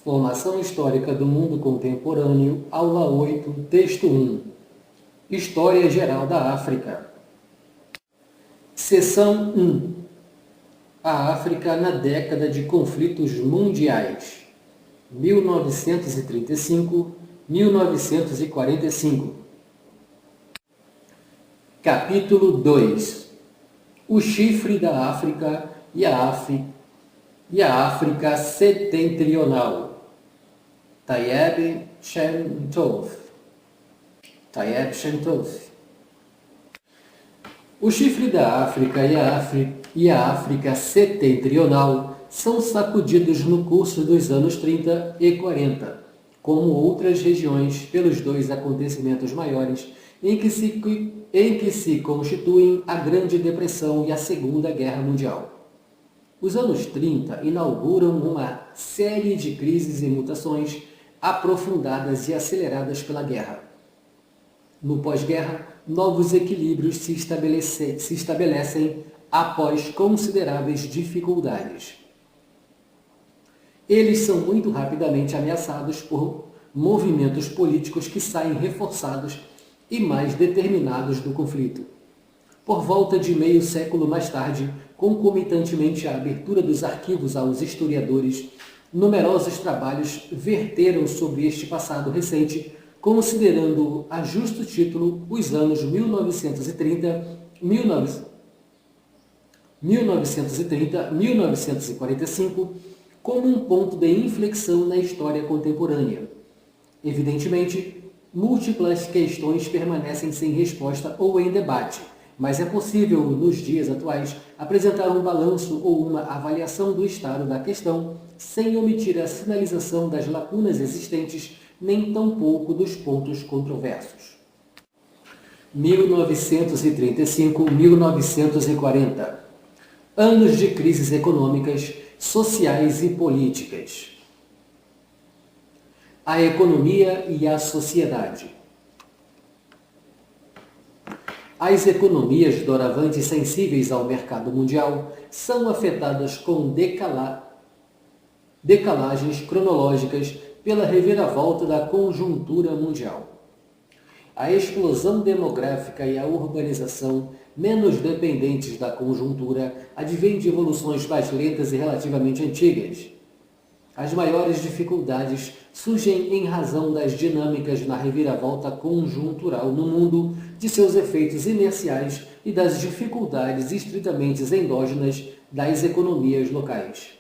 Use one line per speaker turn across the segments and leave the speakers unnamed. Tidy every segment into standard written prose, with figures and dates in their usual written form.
Formação Histórica do Mundo Contemporâneo, Aula 8, Texto 1. História Geral da África. Seção 1. A África na década de conflitos mundiais. 1935-1945. Capítulo 2. O chifre da África e a África setentrional. Tayyip Shem-Tov. O chifre da África e a África setentrional são sacudidos no curso dos anos 30 e 40, como outras regiões, pelos dois acontecimentos maiores em que se constituem a Grande Depressão e a Segunda Guerra Mundial. Os anos 30 inauguram uma série de crises e mutações aprofundadas e aceleradas pela guerra. No pós-guerra, novos equilíbrios se estabelecem após consideráveis dificuldades. Eles são muito rapidamente ameaçados por movimentos políticos que saem reforçados e mais determinados do conflito. Por volta de meio século mais tarde, concomitantemente à abertura dos arquivos aos historiadores, numerosos trabalhos verteram sobre este passado recente, considerando a justo título os anos 1930-1945 como um ponto de inflexão na história contemporânea. Evidentemente, múltiplas questões permanecem sem resposta ou em debate, mas é possível, nos dias atuais, apresentar um balanço ou uma avaliação do estado da questão, sem omitir a sinalização das lacunas existentes, nem tampouco dos pontos controversos. 1935-1940. Anos de crises econômicas, sociais e políticas. A economia e a sociedade. As economias doravante sensíveis ao mercado mundial são afetadas com decalagens cronológicas pela reviravolta da conjuntura mundial. A explosão demográfica e a urbanização, menos dependentes da conjuntura, advêm de evoluções mais lentas e relativamente antigas. As maiores dificuldades surgem em razão das dinâmicas na reviravolta conjuntural no mundo, de seus efeitos inerciais e das dificuldades estritamente endógenas das economias locais.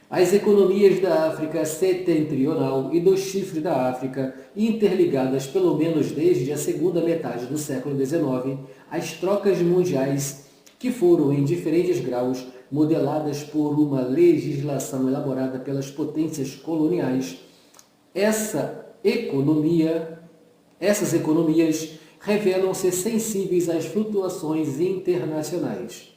As economias da África setentrional e do chifre da África, interligadas pelo menos desde a segunda metade do século XIX, as trocas mundiais que foram em diferentes graus modeladas por uma legislação elaborada pelas potências coloniais, essas economias revelam-se sensíveis às flutuações internacionais.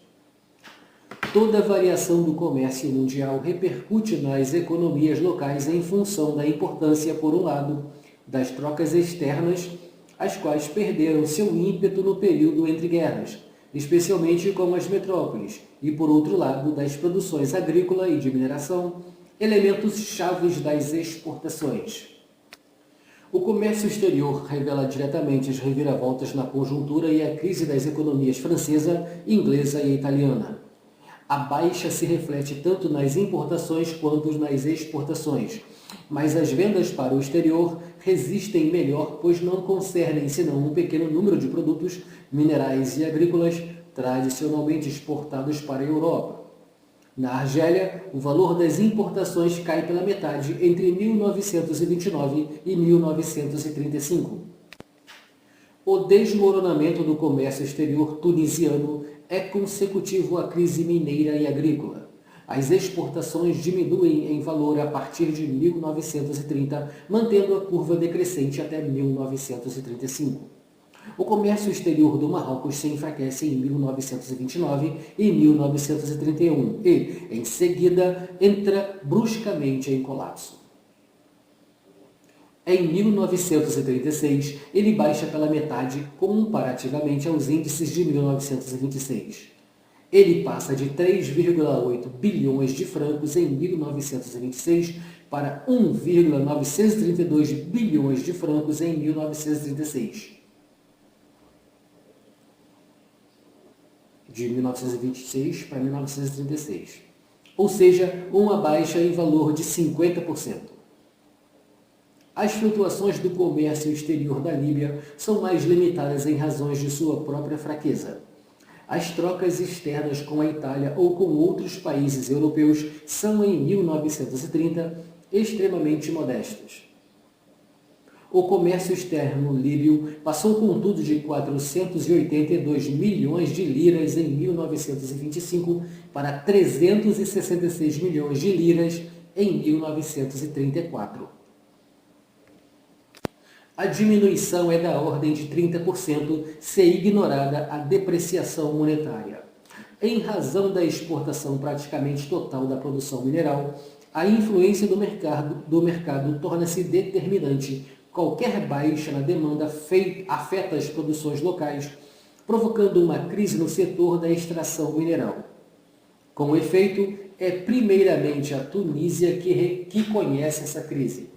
Toda variação do comércio mundial repercute nas economias locais em função da importância, por um lado, das trocas externas, as quais perderam seu ímpeto no período entre guerras, especialmente com as metrópoles, e por outro lado, das produções agrícola e de mineração, elementos chaves das exportações. O comércio exterior revela diretamente as reviravoltas na conjuntura e a crise das economias francesa, inglesa e italiana. A baixa se reflete tanto nas importações quanto nas exportações, mas as vendas para o exterior resistem melhor, pois não concernem senão um pequeno número de produtos minerais e agrícolas tradicionalmente exportados para a Europa. Na Argélia, o valor das importações cai pela metade entre 1929 e 1935. O desmoronamento do comércio exterior tunisiano é consecutivo à crise mineira e agrícola. As exportações diminuem em valor a partir de 1930, mantendo a curva decrescente até 1935. O comércio exterior do Marrocos se enfraquece em 1929 e 1931 e, em seguida, entra bruscamente em colapso. Em 1936, ele baixa pela metade comparativamente aos índices de 1926. Ele passa de 3,8 bilhões de francos em 1926 para 1,932 bilhões de francos em 1936. De 1926 para 1936. Ou seja, uma baixa em valor de 50%. As flutuações do comércio exterior da Líbia são mais limitadas em razões de sua própria fraqueza. As trocas externas com a Itália ou com outros países europeus são, em 1930, extremamente modestas. O comércio externo líbio passou, contudo, de 482 milhões de liras em 1925 para 366 milhões de liras em 1934. A diminuição é da ordem de 30% se ignorada a depreciação monetária. Em razão da exportação praticamente total da produção mineral, a influência do mercado torna-se determinante. Qualquer baixa na demanda afeta as produções locais, provocando uma crise no setor da extração mineral. Com efeito, é primeiramente a Tunísia que conhece essa crise.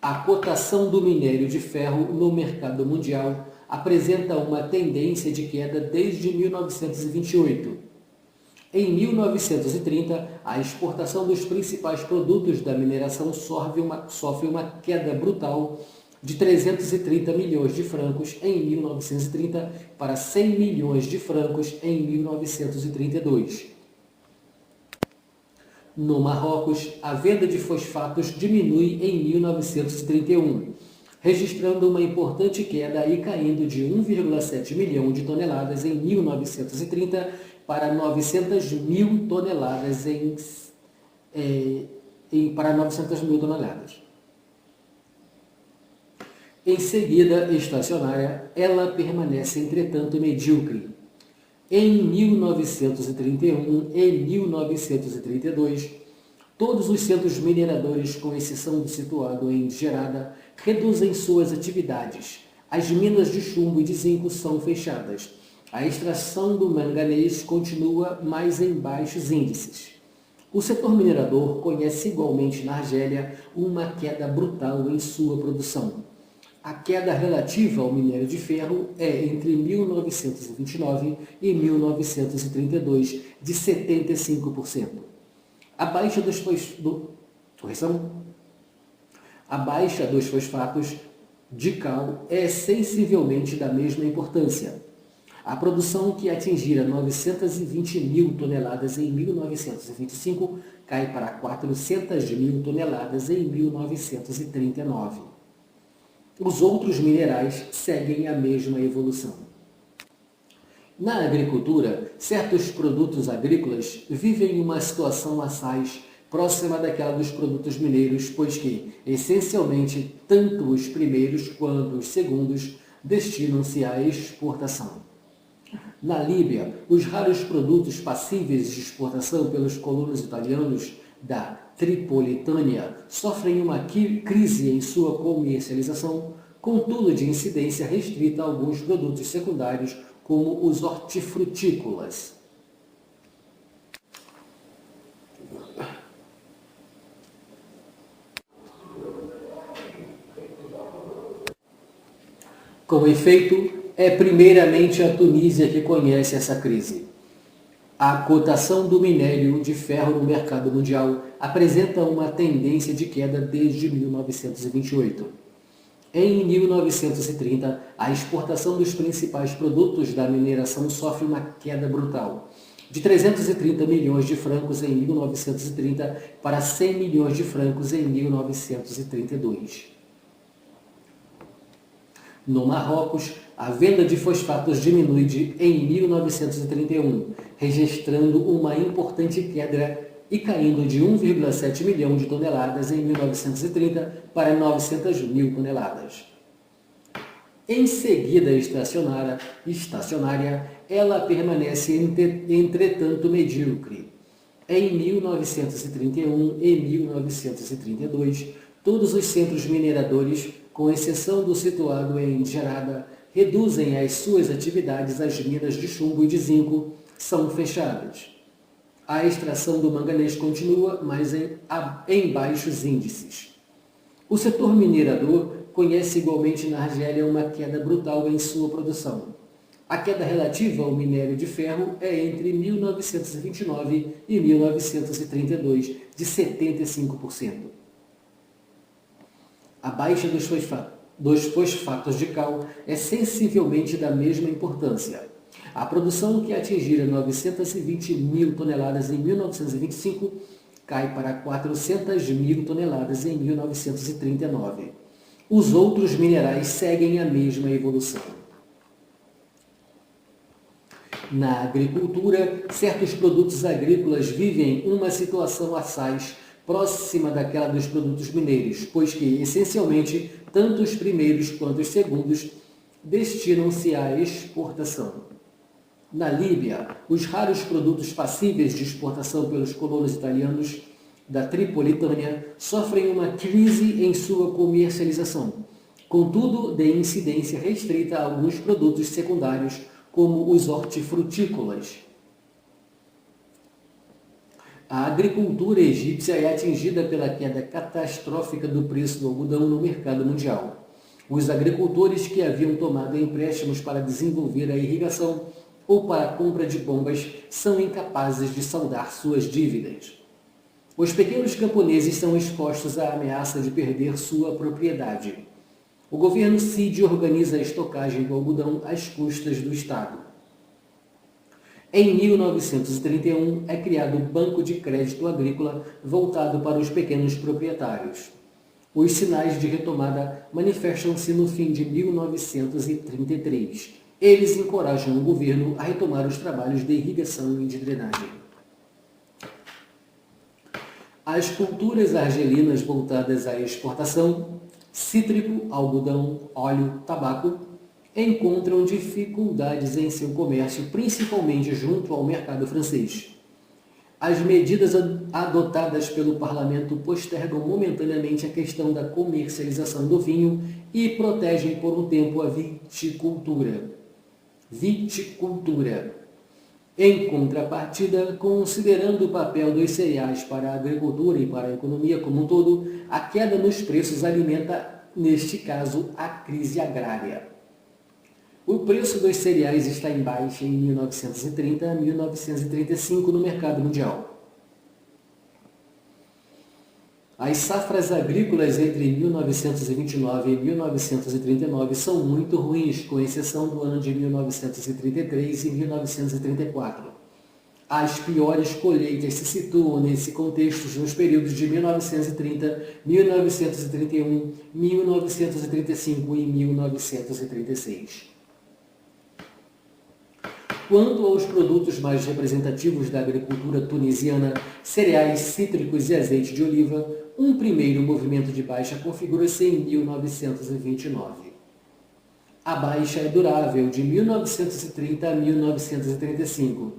A cotação do minério de ferro no mercado mundial apresenta uma tendência de queda desde 1928. Em 1930, a exportação dos principais produtos da mineração sofre uma queda brutal de 330 milhões de francos em 1930 para 100 milhões de francos em 1932. No Marrocos, a venda de fosfatos diminui em 1931, registrando uma importante queda e caindo de 1,7 milhão de toneladas em 1930 para 900 mil toneladas para 900 mil toneladas. Em seguida, estacionária, ela permanece, entretanto, medíocre. Em 1931 e 1932, todos os centros mineradores, com exceção do situado em Gerada, reduzem suas atividades. As minas de chumbo e de zinco são fechadas. A extração do manganês continua, mas em baixos índices. O setor minerador conhece igualmente na Argélia uma queda brutal em sua produção. A queda relativa ao minério de ferro é, entre 1929 e 1932, de 75%. A baixa dos fosfatos de cal é sensivelmente da mesma importância. A produção, que atingira 920 mil toneladas em 1925, cai para 400 mil toneladas em 1939. Os outros minerais seguem a mesma evolução. Na agricultura, certos produtos agrícolas vivem uma situação assaz próxima daquela dos produtos mineiros, pois que, essencialmente, tanto os primeiros quanto os segundos destinam-se à exportação. Na Líbia, os raros produtos passíveis de exportação pelos colonos italianos da Tripolitânia sofrem uma crise em sua comercialização, contudo de incidência restrita a alguns produtos secundários, como os hortifrutícolas. Com efeito, é primeiramente a Tunísia que conhece essa crise. A cotação do minério de ferro no mercado mundial apresenta uma tendência de queda desde 1928. Em 1930, a exportação dos principais produtos da mineração sofre uma queda brutal, de 330 milhões de francos em 1930 para 100 milhões de francos em 1932. No Marrocos, a venda de fosfatos diminui em 1931, registrando uma importante queda e caindo de 1,7 milhão de toneladas em 1930 para 900 mil toneladas. Em seguida, estacionária, ela permanece, entretanto, medíocre. Em 1931 e 1932, todos os centros mineradores, com exceção do situado em Gerada, reduzem as suas atividades, as minas de chumbo e de zinco são fechadas. A extração do manganês continua, mas em baixos índices. O setor minerador conhece igualmente na Argélia uma queda brutal em sua produção. A queda relativa ao minério de ferro é entre 1929 e 1932, de 75%. A baixa dos fosfatos de cal é sensivelmente da mesma importância. A produção, que atingira 920 mil toneladas em 1925, cai para 400 mil toneladas em 1939. Os outros minerais seguem a mesma evolução. Na agricultura, certos produtos agrícolas vivem uma situação assaz próxima daquela dos produtos mineiros, pois que, essencialmente, tanto os primeiros quanto os segundos destinam-se à exportação. Na Líbia, os raros produtos passíveis de exportação pelos colonos italianos da Tripolitânia sofrem uma crise em sua comercialização, contudo de incidência restrita a alguns produtos secundários, como os hortifrutícolas. A agricultura egípcia é atingida pela queda catastrófica do preço do algodão no mercado mundial. Os agricultores que haviam tomado empréstimos para desenvolver a irrigação ou para a compra de bombas são incapazes de saldar suas dívidas. Os pequenos camponeses são expostos à ameaça de perder sua propriedade. O governo sírio organiza a estocagem do algodão às custas do Estado. Em 1931, é criado o Banco de Crédito Agrícola voltado para os pequenos proprietários. Os sinais de retomada manifestam-se no fim de 1933. Eles encorajam o governo a retomar os trabalhos de irrigação e de drenagem. As culturas argelinas voltadas à exportação, cítrico, algodão, óleo, tabaco, encontram dificuldades em seu comércio, principalmente junto ao mercado francês. As medidas adotadas pelo parlamento postergam momentaneamente a questão da comercialização do vinho e protegem por um tempo a viticultura. Em contrapartida, considerando o papel dos cereais para a agricultura e para a economia como um todo, a queda nos preços alimenta, neste caso, a crise agrária. O preço dos cereais está em baixa em 1930 a 1935 no mercado mundial. As safras agrícolas entre 1929 e 1939 são muito ruins, com exceção do ano de 1933 e 1934. As piores colheitas se situam nesse contexto nos períodos de 1930, 1931, 1935 e 1936. Quanto aos produtos mais representativos da agricultura tunisiana, cereais, cítricos e azeite de oliva, um primeiro movimento de baixa configura-se em 1929. A baixa é durável de 1930 a 1935.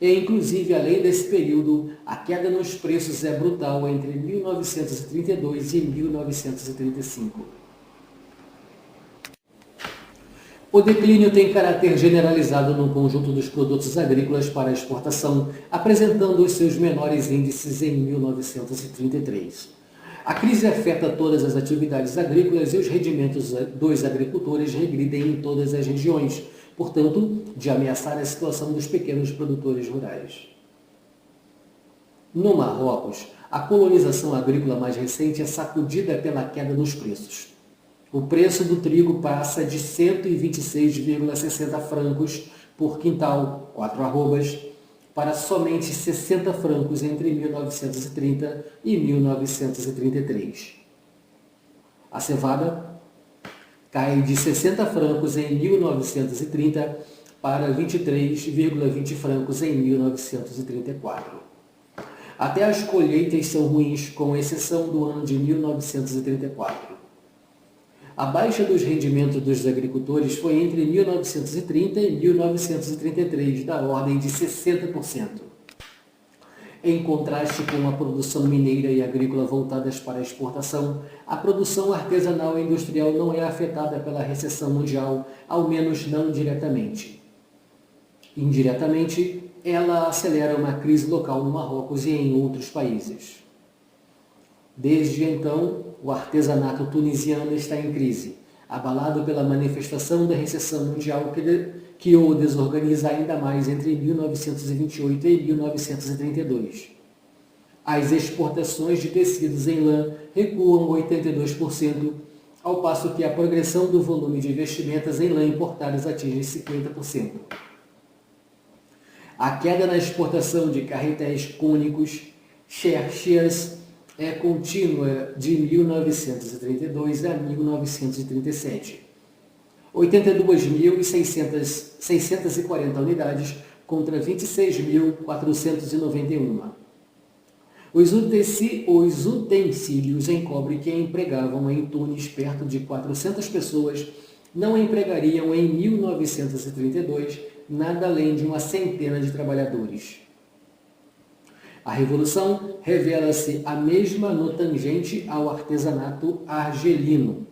E, inclusive, além desse período, a queda nos preços é brutal entre 1932 e 1935. O declínio tem caráter generalizado no conjunto dos produtos agrícolas para exportação, apresentando os seus menores índices em 1933. A crise afeta todas as atividades agrícolas e os rendimentos dos agricultores regridem em todas as regiões, portanto, de ameaçar a situação dos pequenos produtores rurais. No Marrocos, a colonização agrícola mais recente é sacudida pela queda nos preços. O preço do trigo passa de 126,60 francos por quintal, 4 arrobas, para somente 60 francos entre 1930 e 1933. A cevada cai de 60 francos em 1930 para 23,20 francos em 1934. Até as colheitas são ruins, com exceção do ano de 1934. A baixa dos rendimentos dos agricultores foi entre 1930 e 1933, da ordem de 60%. Em contraste com a produção mineira e agrícola voltadas para a exportação, a produção artesanal e industrial não é afetada pela recessão mundial, ao menos não diretamente. Indiretamente, ela acelera uma crise local no Marrocos e em outros países. Desde então, o artesanato tunisiano está em crise, abalado pela manifestação da recessão mundial que o desorganiza ainda mais entre 1928 e 1932. As exportações de tecidos em lã recuam 82%, ao passo que a progressão do volume de vestimentas em lã importadas atinge 50%. A queda na exportação de carretéis cônicos, xerxes, é contínua de 1932 a 1937. 82.640 unidades contra 26.491. Os utensílios em cobre que empregavam em Tunis perto de 400 pessoas não empregariam em 1932 nada além de uma centena de trabalhadores. A revolução revela-se a mesma no tangente ao artesanato argelino,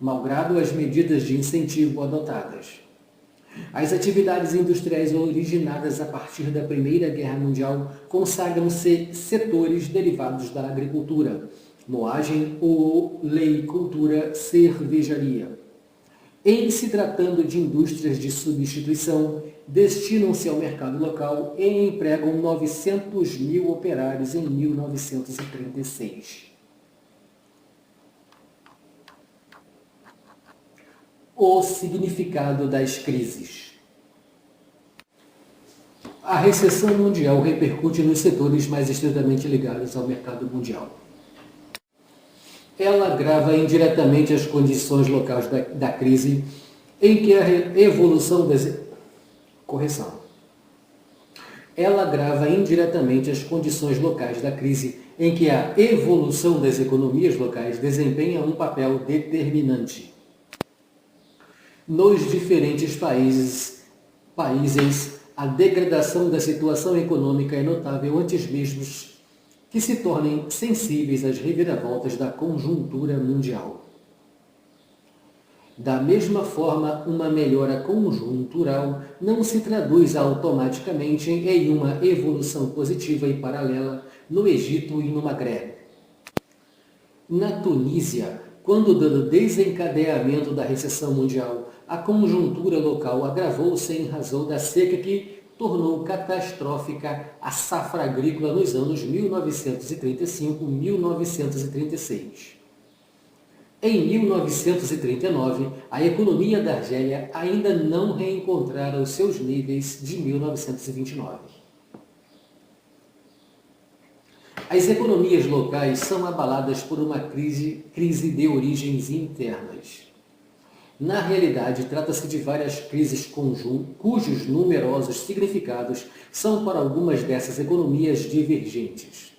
malgrado as medidas de incentivo adotadas. As atividades industriais originadas a partir da Primeira Guerra Mundial consagram-se setores derivados da agricultura, moagem, oleicultura, cervejaria. Em se tratando de indústrias de substituição, destinam-se ao mercado local e empregam 900 mil operários em 1936. O significado das crises. A recessão mundial repercute nos setores mais estritamente ligados ao mercado mundial. Ela agrava indiretamente as condições locais da crise, em que a evolução das... Ela agrava indiretamente as condições locais da crise, em que a evolução das economias locais desempenha um papel determinante. Nos diferentes países, a degradação da situação econômica é notável antes mesmo que se tornem sensíveis às reviravoltas da conjuntura mundial. Da mesma forma, uma melhora conjuntural não se traduz automaticamente em uma evolução positiva e paralela no Egito e no Maghreb. Na Tunísia, quando do desencadeamento da recessão mundial, a conjuntura local agravou-se em razão da seca que tornou catastrófica a safra agrícola nos anos 1935-1936. Em 1939, a economia da Argélia ainda não reencontrara os seus níveis de 1929. As economias locais são abaladas por uma crise de origens internas. Na realidade, trata-se de várias crises cujos numerosos significados são para algumas dessas economias divergentes.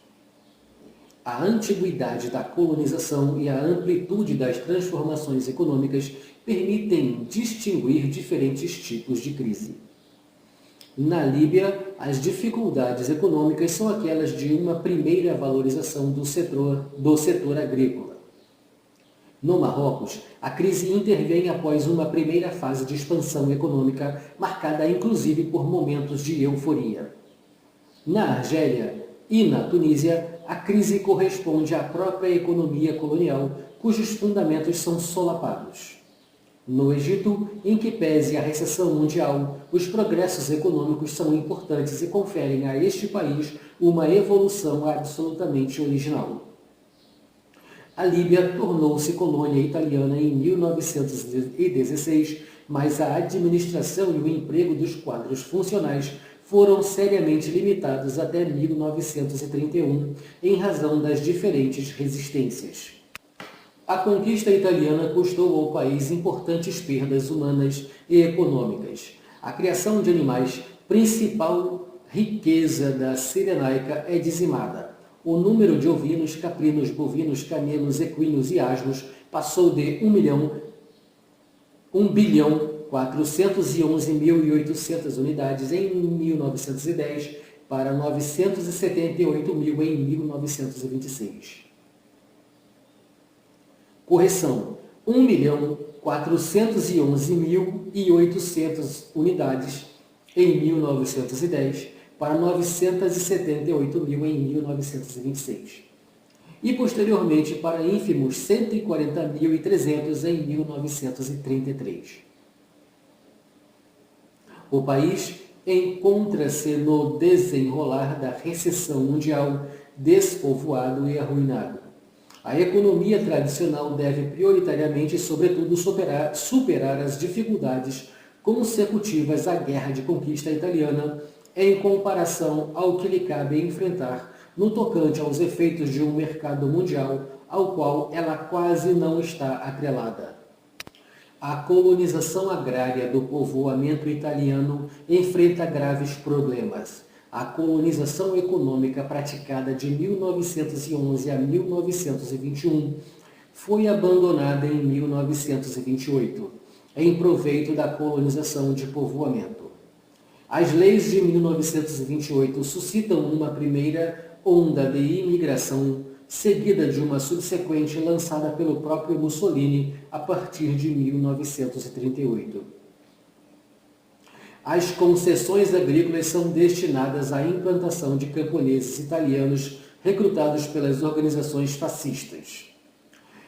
A antiguidade da colonização e a amplitude das transformações econômicas permitem distinguir diferentes tipos de crise. Na Líbia, as dificuldades econômicas são aquelas de uma primeira valorização do setor agrícola. No Marrocos, a crise intervém após uma primeira fase de expansão econômica, marcada inclusive por momentos de euforia. Na Argélia e na Tunísia, a crise corresponde à própria economia colonial, cujos fundamentos são solapados. No Egito, em que pese a recessão mundial, os progressos econômicos são importantes e conferem a este país uma evolução absolutamente original. A Líbia tornou-se colônia italiana em 1916, mas a administração e o emprego dos quadros funcionais foram seriamente limitados até 1931, em razão das diferentes resistências. A conquista italiana custou ao país importantes perdas humanas e econômicas. A criação de animais, principal riqueza da Cirenaica, é dizimada. O número de ovinos, caprinos, bovinos, camelos, equinos e asnos passou de 1.411.800 unidades em 1910 para 978 mil em 1926. Correção: 1.411.800 unidades em 1910 para 978 mil em 1926. E posteriormente para ínfimos 140.300 em 1933. O país encontra-se no desenrolar da recessão mundial, despovoado e arruinado. A economia tradicional deve prioritariamente e sobretudo superar as dificuldades consecutivas à guerra de conquista italiana em comparação ao que lhe cabe enfrentar no tocante aos efeitos de um mercado mundial ao qual ela quase não está atrelada. A colonização agrária do povoamento italiano enfrenta graves problemas. A colonização econômica praticada de 1911 a 1921 foi abandonada em 1928, em proveito da colonização de povoamento. As leis de 1928 suscitam uma primeira onda de imigração, seguida de uma subsequente lançada pelo próprio Mussolini a partir de 1938. As concessões agrícolas são destinadas à implantação de camponeses italianos recrutados pelas organizações fascistas.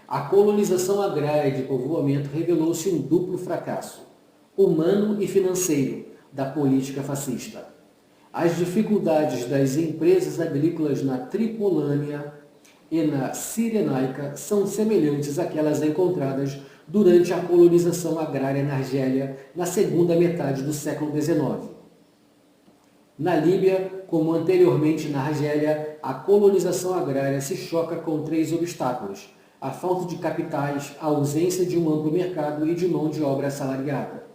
A colonização agrária de povoamento revelou-se um duplo fracasso, humano e financeiro, da política fascista. As dificuldades das empresas agrícolas na Tripolânea e na Cirenaica são semelhantes àquelas encontradas durante a colonização agrária na Argélia na segunda metade do século XIX. Na Líbia, como anteriormente na Argélia, a colonização agrária se choca com três obstáculos: a falta de capitais, a ausência de um amplo mercado e de mão de obra assalariada.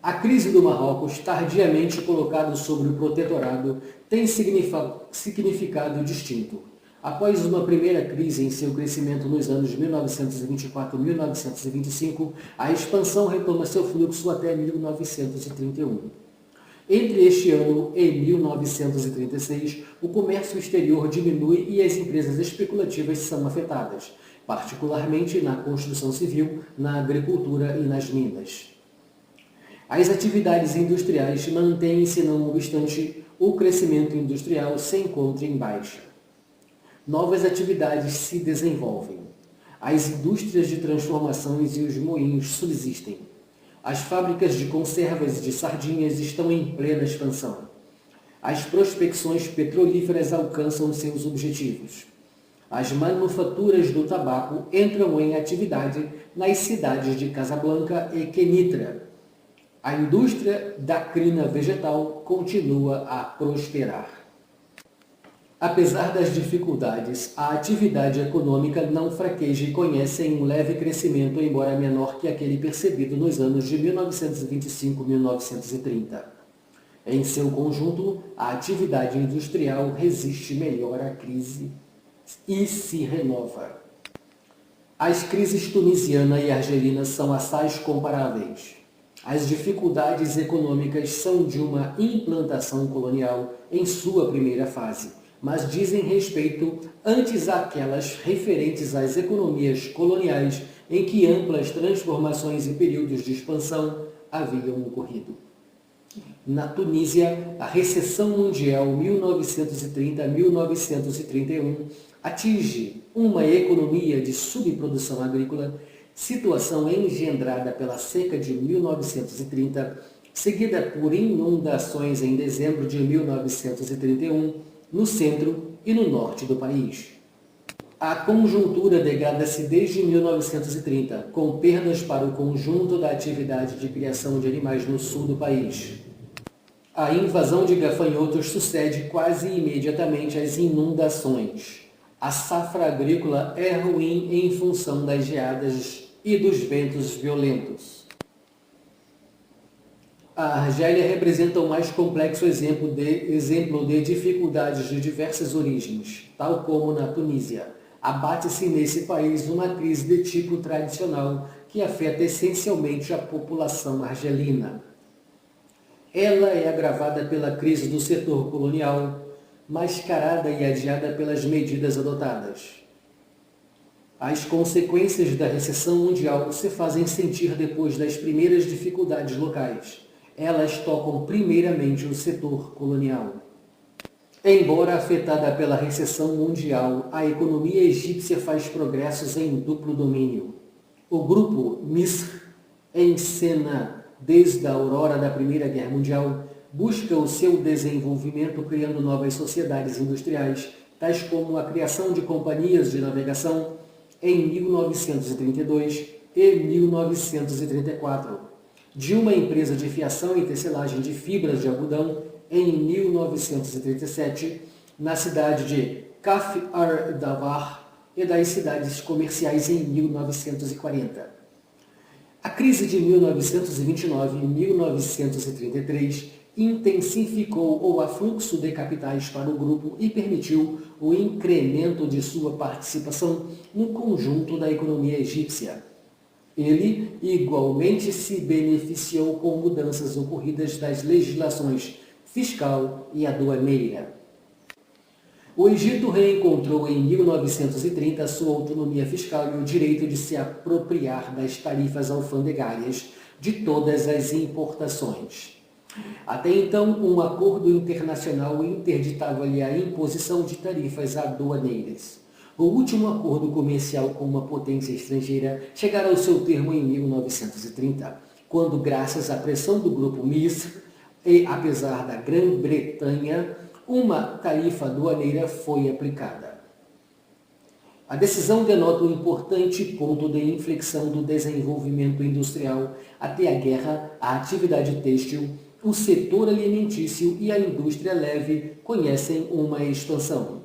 A crise do Marrocos, tardiamente colocado sobre o protetorado, tem significado distinto. Após uma primeira crise em seu crescimento nos anos 1924 e 1925, a expansão retoma seu fluxo até 1931. Entre este ano e 1936, o comércio exterior diminui e as empresas especulativas são afetadas, particularmente na construção civil, na agricultura e nas minas. As atividades industriais mantêm-se, não obstante, o crescimento industrial se encontra em baixa. Novas atividades se desenvolvem. As indústrias de transformações e os moinhos subsistem. As fábricas de conservas e de sardinhas estão em plena expansão. As prospecções petrolíferas alcançam seus objetivos. As manufaturas do tabaco entram em atividade nas cidades de Casablanca e Kenitra. A indústria da crina vegetal continua a prosperar. Apesar das dificuldades, a atividade econômica não fraqueja e conhece um leve crescimento, embora menor que aquele percebido nos anos de 1925 e 1930. Em seu conjunto, a atividade industrial resiste melhor à crise e se renova. As crises tunisiana e argelina são assaz comparáveis. As dificuldades econômicas são de uma implantação colonial em sua primeira fase, mas dizem respeito antes àquelas referentes às economias coloniais em que amplas transformações e períodos de expansão haviam ocorrido. Na Tunísia, a recessão mundial 1930-1931 atinge uma economia de subprodução agrícola, situação engendrada pela seca de 1930, seguida por inundações em dezembro de 1931, no centro e no norte do país. A conjuntura degrada-se desde 1930, com perdas para o conjunto da atividade de criação de animais no sul do país. A invasão de gafanhotos sucede quase imediatamente às inundações. A safra agrícola é ruim em função das geadas e dos ventos violentos. A Argélia representa o mais complexo exemplo de dificuldades de diversas origens, tal como na Tunísia. Abate-se nesse país uma crise de tipo tradicional que afeta essencialmente a população argelina. Ela é agravada pela crise do setor colonial, mascarada e adiada pelas medidas adotadas. As consequências da recessão mundial se fazem sentir depois das primeiras dificuldades locais. Elas tocam primeiramente o setor colonial. Embora afetada pela recessão mundial, a economia egípcia faz progressos em duplo domínio. O grupo Misr, em cena desde a aurora da Primeira Guerra Mundial, busca o seu desenvolvimento criando novas sociedades industriais, tais como a criação de companhias de navegação em 1932 e 1934, de uma empresa de fiação e tecelagem de fibras de algodão em 1937, na cidade de Kaf ar-Davar e das cidades comerciais em 1940. A crise de 1929 e 1933 intensificou o afluxo de capitais para o grupo e permitiu o incremento de sua participação no conjunto da economia egípcia. Ele igualmente se beneficiou com mudanças ocorridas das legislações fiscal e aduaneira. O Egito reencontrou em 1930 sua autonomia fiscal e o direito de se apropriar das tarifas alfandegárias de todas as importações. Até então, um acordo internacional interditava-lhe a imposição de tarifas aduaneiras. O último acordo comercial com uma potência estrangeira chegara ao seu termo em 1930, quando, graças à pressão do grupo Misr e apesar da Grã-Bretanha, uma tarifa aduaneira foi aplicada. A decisão denota um importante ponto de inflexão do desenvolvimento industrial. Até a guerra, a atividade têxtil, o setor alimentício e a indústria leve conhecem uma expansão.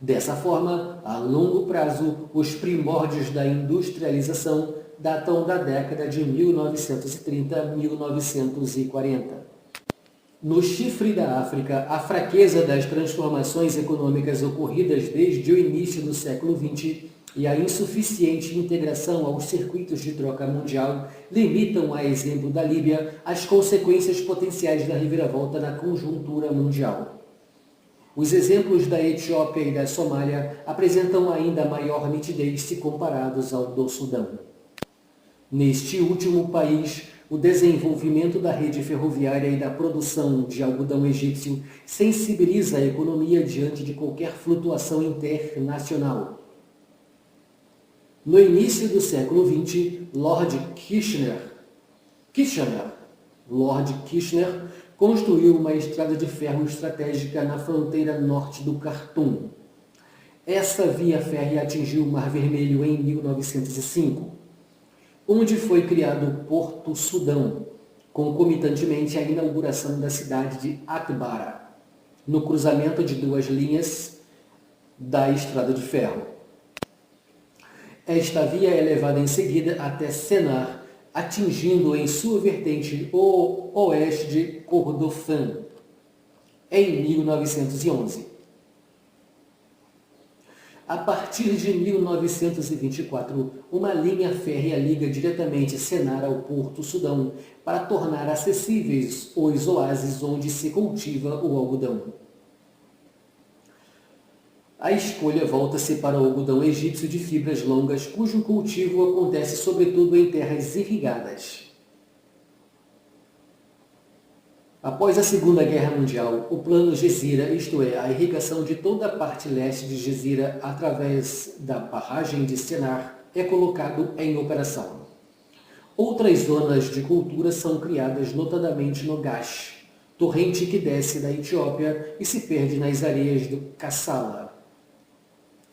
Dessa forma, a longo prazo, os primórdios da industrialização datam da década de 1930-1940. No chifre da África, a fraqueza das transformações econômicas ocorridas desde o início do século XX e a insuficiente integração aos circuitos de troca mundial limitam, a exemplo da Líbia, as consequências potenciais da reviravolta na conjuntura mundial. Os exemplos da Etiópia e da Somália apresentam ainda maior nitidez se comparados ao do Sudão. Neste último país, o desenvolvimento da rede ferroviária e da produção de algodão egípcio sensibiliza a economia diante de qualquer flutuação internacional. No início do século XX, Lord Kitchener construiu uma estrada de ferro estratégica na fronteira norte do Khartoum. Essa via férrea atingiu o Mar Vermelho em 1905. Onde foi criado o Porto Sudão, concomitantemente à inauguração da cidade de Atbara, no cruzamento de duas linhas da estrada de ferro. Esta via é levada em seguida até Sennar, atingindo em sua vertente o oeste de Kordofã, em 1911. A partir de 1924, uma linha férrea liga diretamente Sennar ao Porto Sudão para tornar acessíveis os oásis onde se cultiva o algodão. A escolha volta-se para o algodão egípcio de fibras longas, cujo cultivo acontece sobretudo em terras irrigadas. Após a Segunda Guerra Mundial, o Plano Gezira, isto é, a irrigação de toda a parte leste de Gezira através da barragem de Sennar, é colocado em operação. Outras zonas de cultura são criadas notadamente no Gash, torrente que desce da Etiópia e se perde nas areias do Kassala.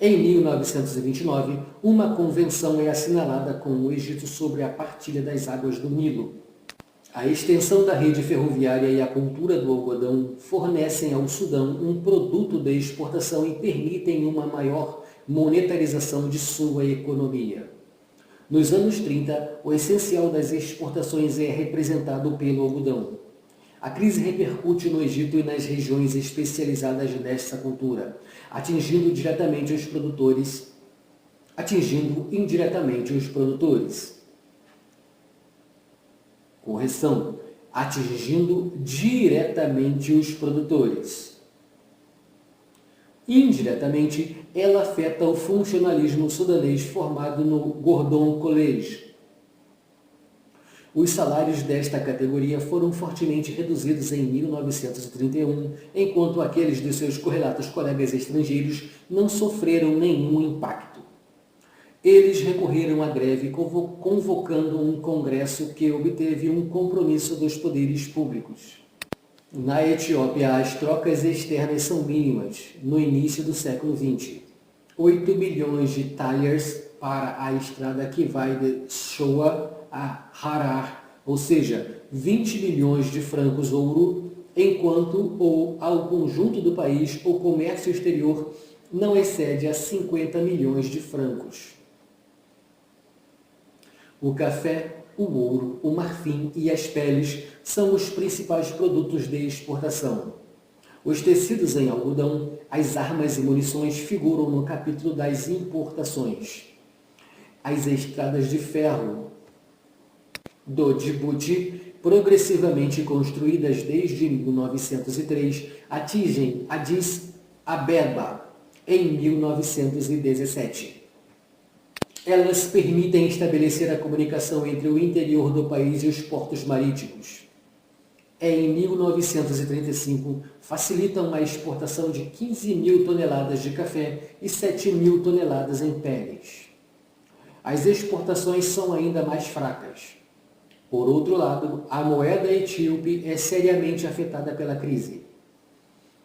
Em 1929, uma convenção é assinalada com o Egito sobre a partilha das águas do Nilo. A extensão da rede ferroviária e a cultura do algodão fornecem ao Sudão um produto de exportação e permitem uma maior monetarização de sua economia. Nos anos 30, o essencial das exportações é representado pelo algodão. A crise repercute no Egito e nas regiões especializadas desta cultura, atingindo indiretamente os produtores. Correção. atingindo diretamente os produtores. Indiretamente, ela afeta o funcionalismo sudanês formado no Gordon College. Os salários desta categoria foram fortemente reduzidos em 1931, enquanto aqueles de seus correlatos colegas estrangeiros não sofreram nenhum impacto. Eles recorreram à greve convocando um congresso que obteve um compromisso dos poderes públicos. Na Etiópia, as trocas externas são mínimas no início do século XX. 8 milhões de talhers para a estrada que vai de Shoa a Harar, ou seja, 20 milhões de francos ouro, enquanto ao conjunto do país o comércio exterior não excede a 50 milhões de francos. O café, o ouro, o marfim e as peles são os principais produtos de exportação. Os tecidos em algodão, as armas e munições figuram no capítulo das importações. As estradas de ferro do Djibouti, progressivamente construídas desde 1903, atingem Addis Abeba em 1917. Elas permitem estabelecer a comunicação entre o interior do país e os portos marítimos. Em 1935, facilitam a exportação de 15 mil toneladas de café e 7 mil toneladas em peles. As exportações são ainda mais fracas. Por outro lado, a moeda etíope é seriamente afetada pela crise.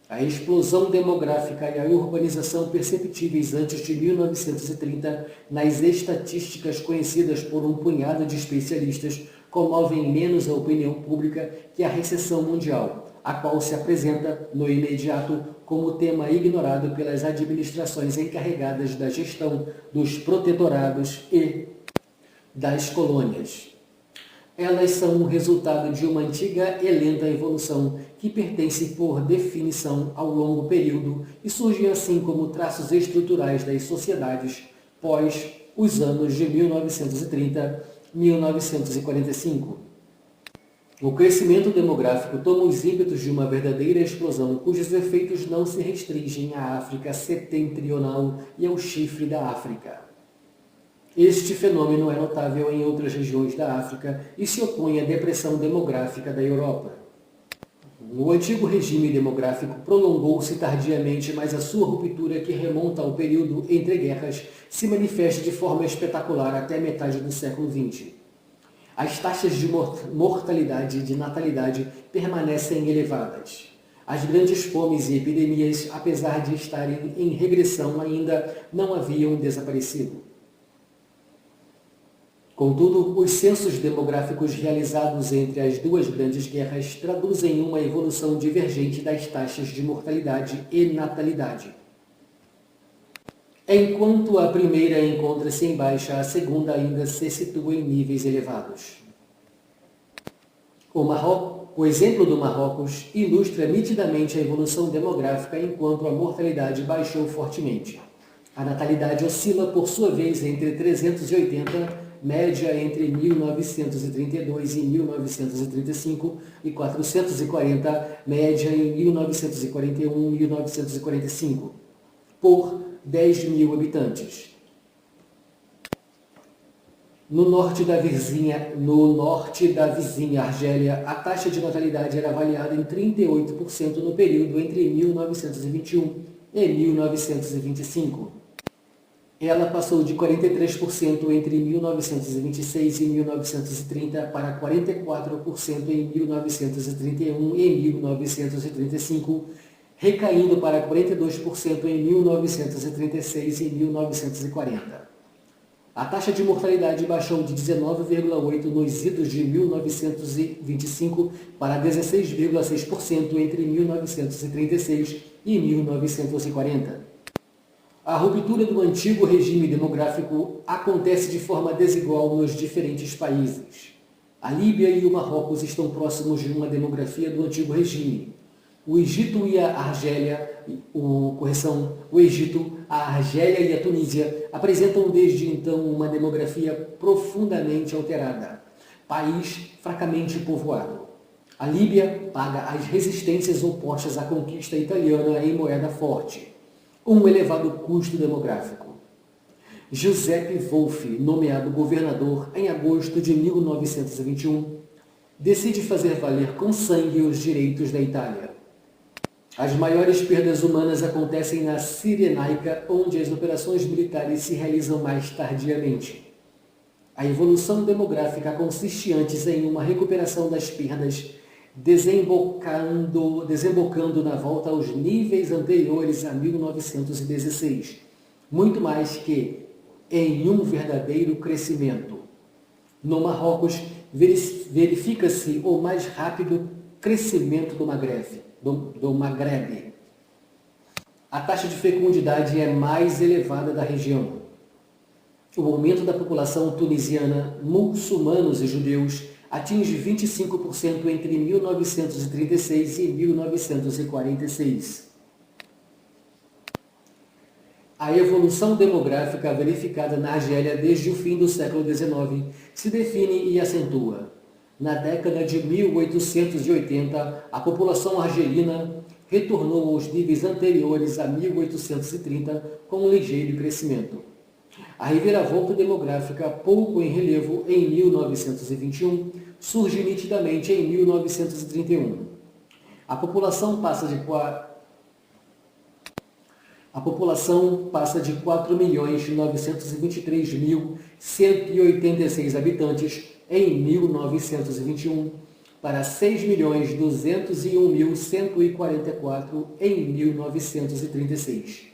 A explosão demográfica e a urbanização perceptíveis antes de 1930 nas estatísticas conhecidas por um punhado de especialistas comovem menos a opinião pública que a recessão mundial, a qual se apresenta, no imediato, como tema ignorado pelas administrações encarregadas da gestão dos protetorados e das colônias. Elas são o resultado de uma antiga e lenta evolução que pertence por definição ao longo período e surgem assim como traços estruturais das sociedades pós os anos de 1930-1945. O crescimento demográfico toma os ímpetos de uma verdadeira explosão cujos efeitos não se restringem à África setentrional e ao chifre da África. Este fenômeno é notável em outras regiões da África e se opõe à depressão demográfica da Europa. O antigo regime demográfico prolongou-se tardiamente, mas a sua ruptura, que remonta ao período entre guerras, se manifesta de forma espetacular até a metade do século XX. As taxas de mortalidade e de natalidade permanecem elevadas. As grandes fomes e epidemias, apesar de estarem em regressão, ainda não haviam desaparecido. Contudo, os censos demográficos realizados entre as duas grandes guerras traduzem uma evolução divergente das taxas de mortalidade e natalidade. Enquanto a primeira encontra-se em baixa, a segunda ainda se situa em níveis elevados. O exemplo do Marrocos ilustra nitidamente a evolução demográfica enquanto a mortalidade baixou fortemente. A natalidade oscila, por sua vez, entre 380, média entre 1932 e 1935, e 440, média em 1941 e 1945, por 10 mil habitantes. No norte da vizinha Argélia, a taxa de natalidade era avaliada em 38% no período entre 1921 e 1925. Ela passou de 43% entre 1926 e 1930 para 44% em 1931 e 1935, recaindo para 42% em 1936 e 1940. A taxa de mortalidade baixou de 19,8% nos idos de 1925 para 16,6% entre 1936 e 1940. A ruptura do antigo regime demográfico acontece de forma desigual nos diferentes países. A Líbia e o Marrocos estão próximos de uma demografia do antigo regime. O Egito e a Argélia, a Argélia e a Tunísia apresentam desde então uma demografia profundamente alterada, país fracamente povoado. A Líbia paga as resistências opostas à conquista italiana em moeda forte, um elevado custo demográfico. Giuseppe Wolff, nomeado governador em agosto de 1921, decide fazer valer com sangue os direitos da Itália. As maiores perdas humanas acontecem na Cirenaica, onde as operações militares se realizam mais tardiamente. A evolução demográfica consiste antes em uma recuperação das perdas, desembocando na volta aos níveis anteriores a 1916, muito mais que em um verdadeiro crescimento. No Marrocos, verifica-se o mais rápido crescimento do Maghreb. A taxa de fecundidade é mais elevada da região. O aumento da população tunisiana, muçulmanos e judeus, atinge 25% entre 1936 e 1946. A evolução demográfica verificada na Argélia desde o fim do século XIX se define e acentua. Na década de 1880, a população argelina retornou aos níveis anteriores a 1830 com um ligeiro crescimento. A reviravolta demográfica, pouco em relevo em 1921, surge nitidamente em 1931. A população passa de 4.923.186 habitantes em 1921 para 6.201.144 em 1936.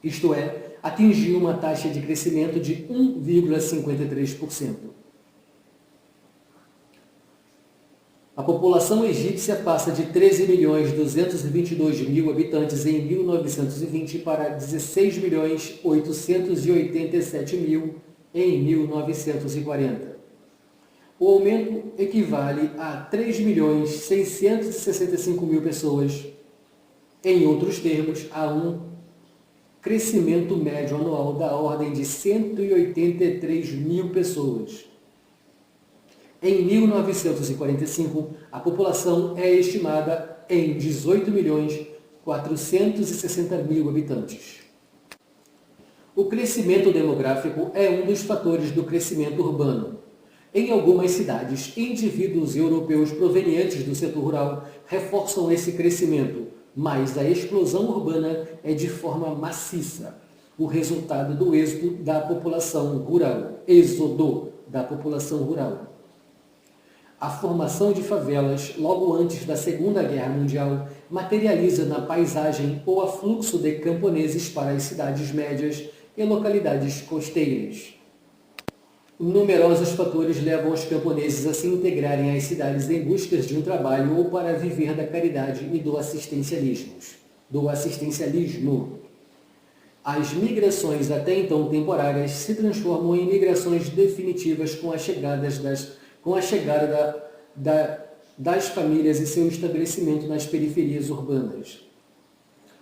Isto é, atingiu uma taxa de crescimento de 1,53%. A população egípcia passa de 13.222.000 habitantes em 1920 para 16.887.000 em 1940. O aumento equivale a 3.665.000 pessoas. Em outros termos, a um crescimento médio anual da ordem de 183.000 pessoas. Em 1945, a população é estimada em 18.460.000 habitantes. O crescimento demográfico é um dos fatores do crescimento urbano. Em algumas cidades, indivíduos europeus provenientes do setor rural reforçam esse crescimento, mas a explosão urbana é de forma maciça, o resultado do êxodo da população rural. A formação de favelas, logo antes da Segunda Guerra Mundial, materializa na paisagem o afluxo de camponeses para as cidades médias e localidades costeiras. Numerosos fatores levam os camponeses a se integrarem às cidades em busca de um trabalho ou para viver da caridade e do assistencialismo. As migrações até então temporárias se transformam em migrações definitivas com a chegada das famílias e seu estabelecimento nas periferias urbanas.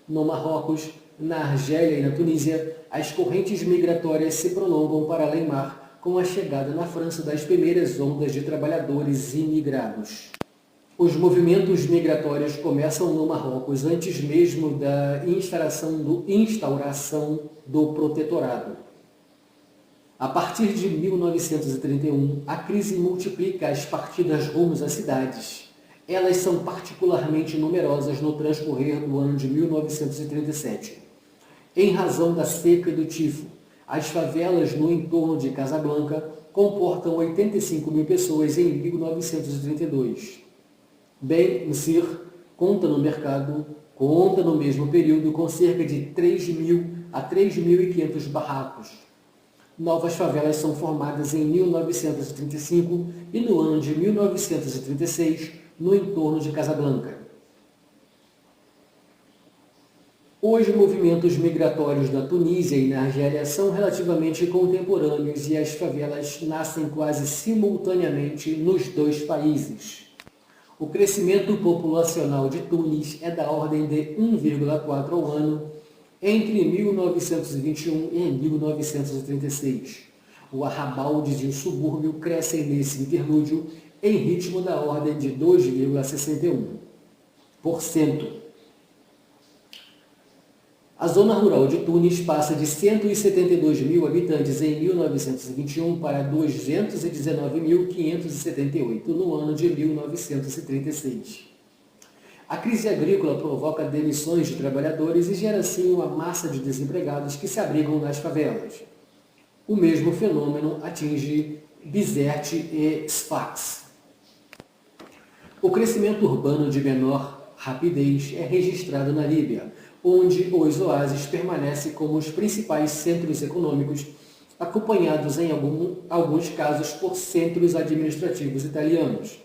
No Marrocos, na Argélia e na Tunísia, as correntes migratórias se prolongam para além-mar com a chegada na França das primeiras ondas de trabalhadores imigrados. Os movimentos migratórios começam no Marrocos antes mesmo da instauração do protetorado. A partir de 1931, a crise multiplica as partidas rumo às cidades. Elas são particularmente numerosas no transcorrer do ano de 1937. Em razão da seca e do tifo, as favelas no entorno de Casablanca comportam 85.000 pessoas em 1932. Ben Msir conta no mesmo período com cerca de 3.000 a 3.500 barracos. Novas favelas são formadas em 1935 e no ano de 1936 no entorno de Casablanca. Os movimentos migratórios da Tunísia e na Argélia são relativamente contemporâneos e as favelas nascem quase simultaneamente nos dois países. O crescimento populacional de Tunis é da ordem de 1,4 ao ano entre 1921 e 1936. O arrabalde e o subúrbio crescem nesse interlúdio em ritmo da ordem de 2,61%. A zona rural de Tunis passa de 172 mil habitantes em 1921 para 219.578 no ano de 1936. A crise agrícola provoca demissões de trabalhadores e gera assim uma massa de desempregados que se abrigam nas favelas. O mesmo fenômeno atinge Bizerte e Sfax. O crescimento urbano de menor rapidez é registrado na Líbia, onde os oásis permanecem como os principais centros econômicos, acompanhados em alguns casos por centros administrativos italianos.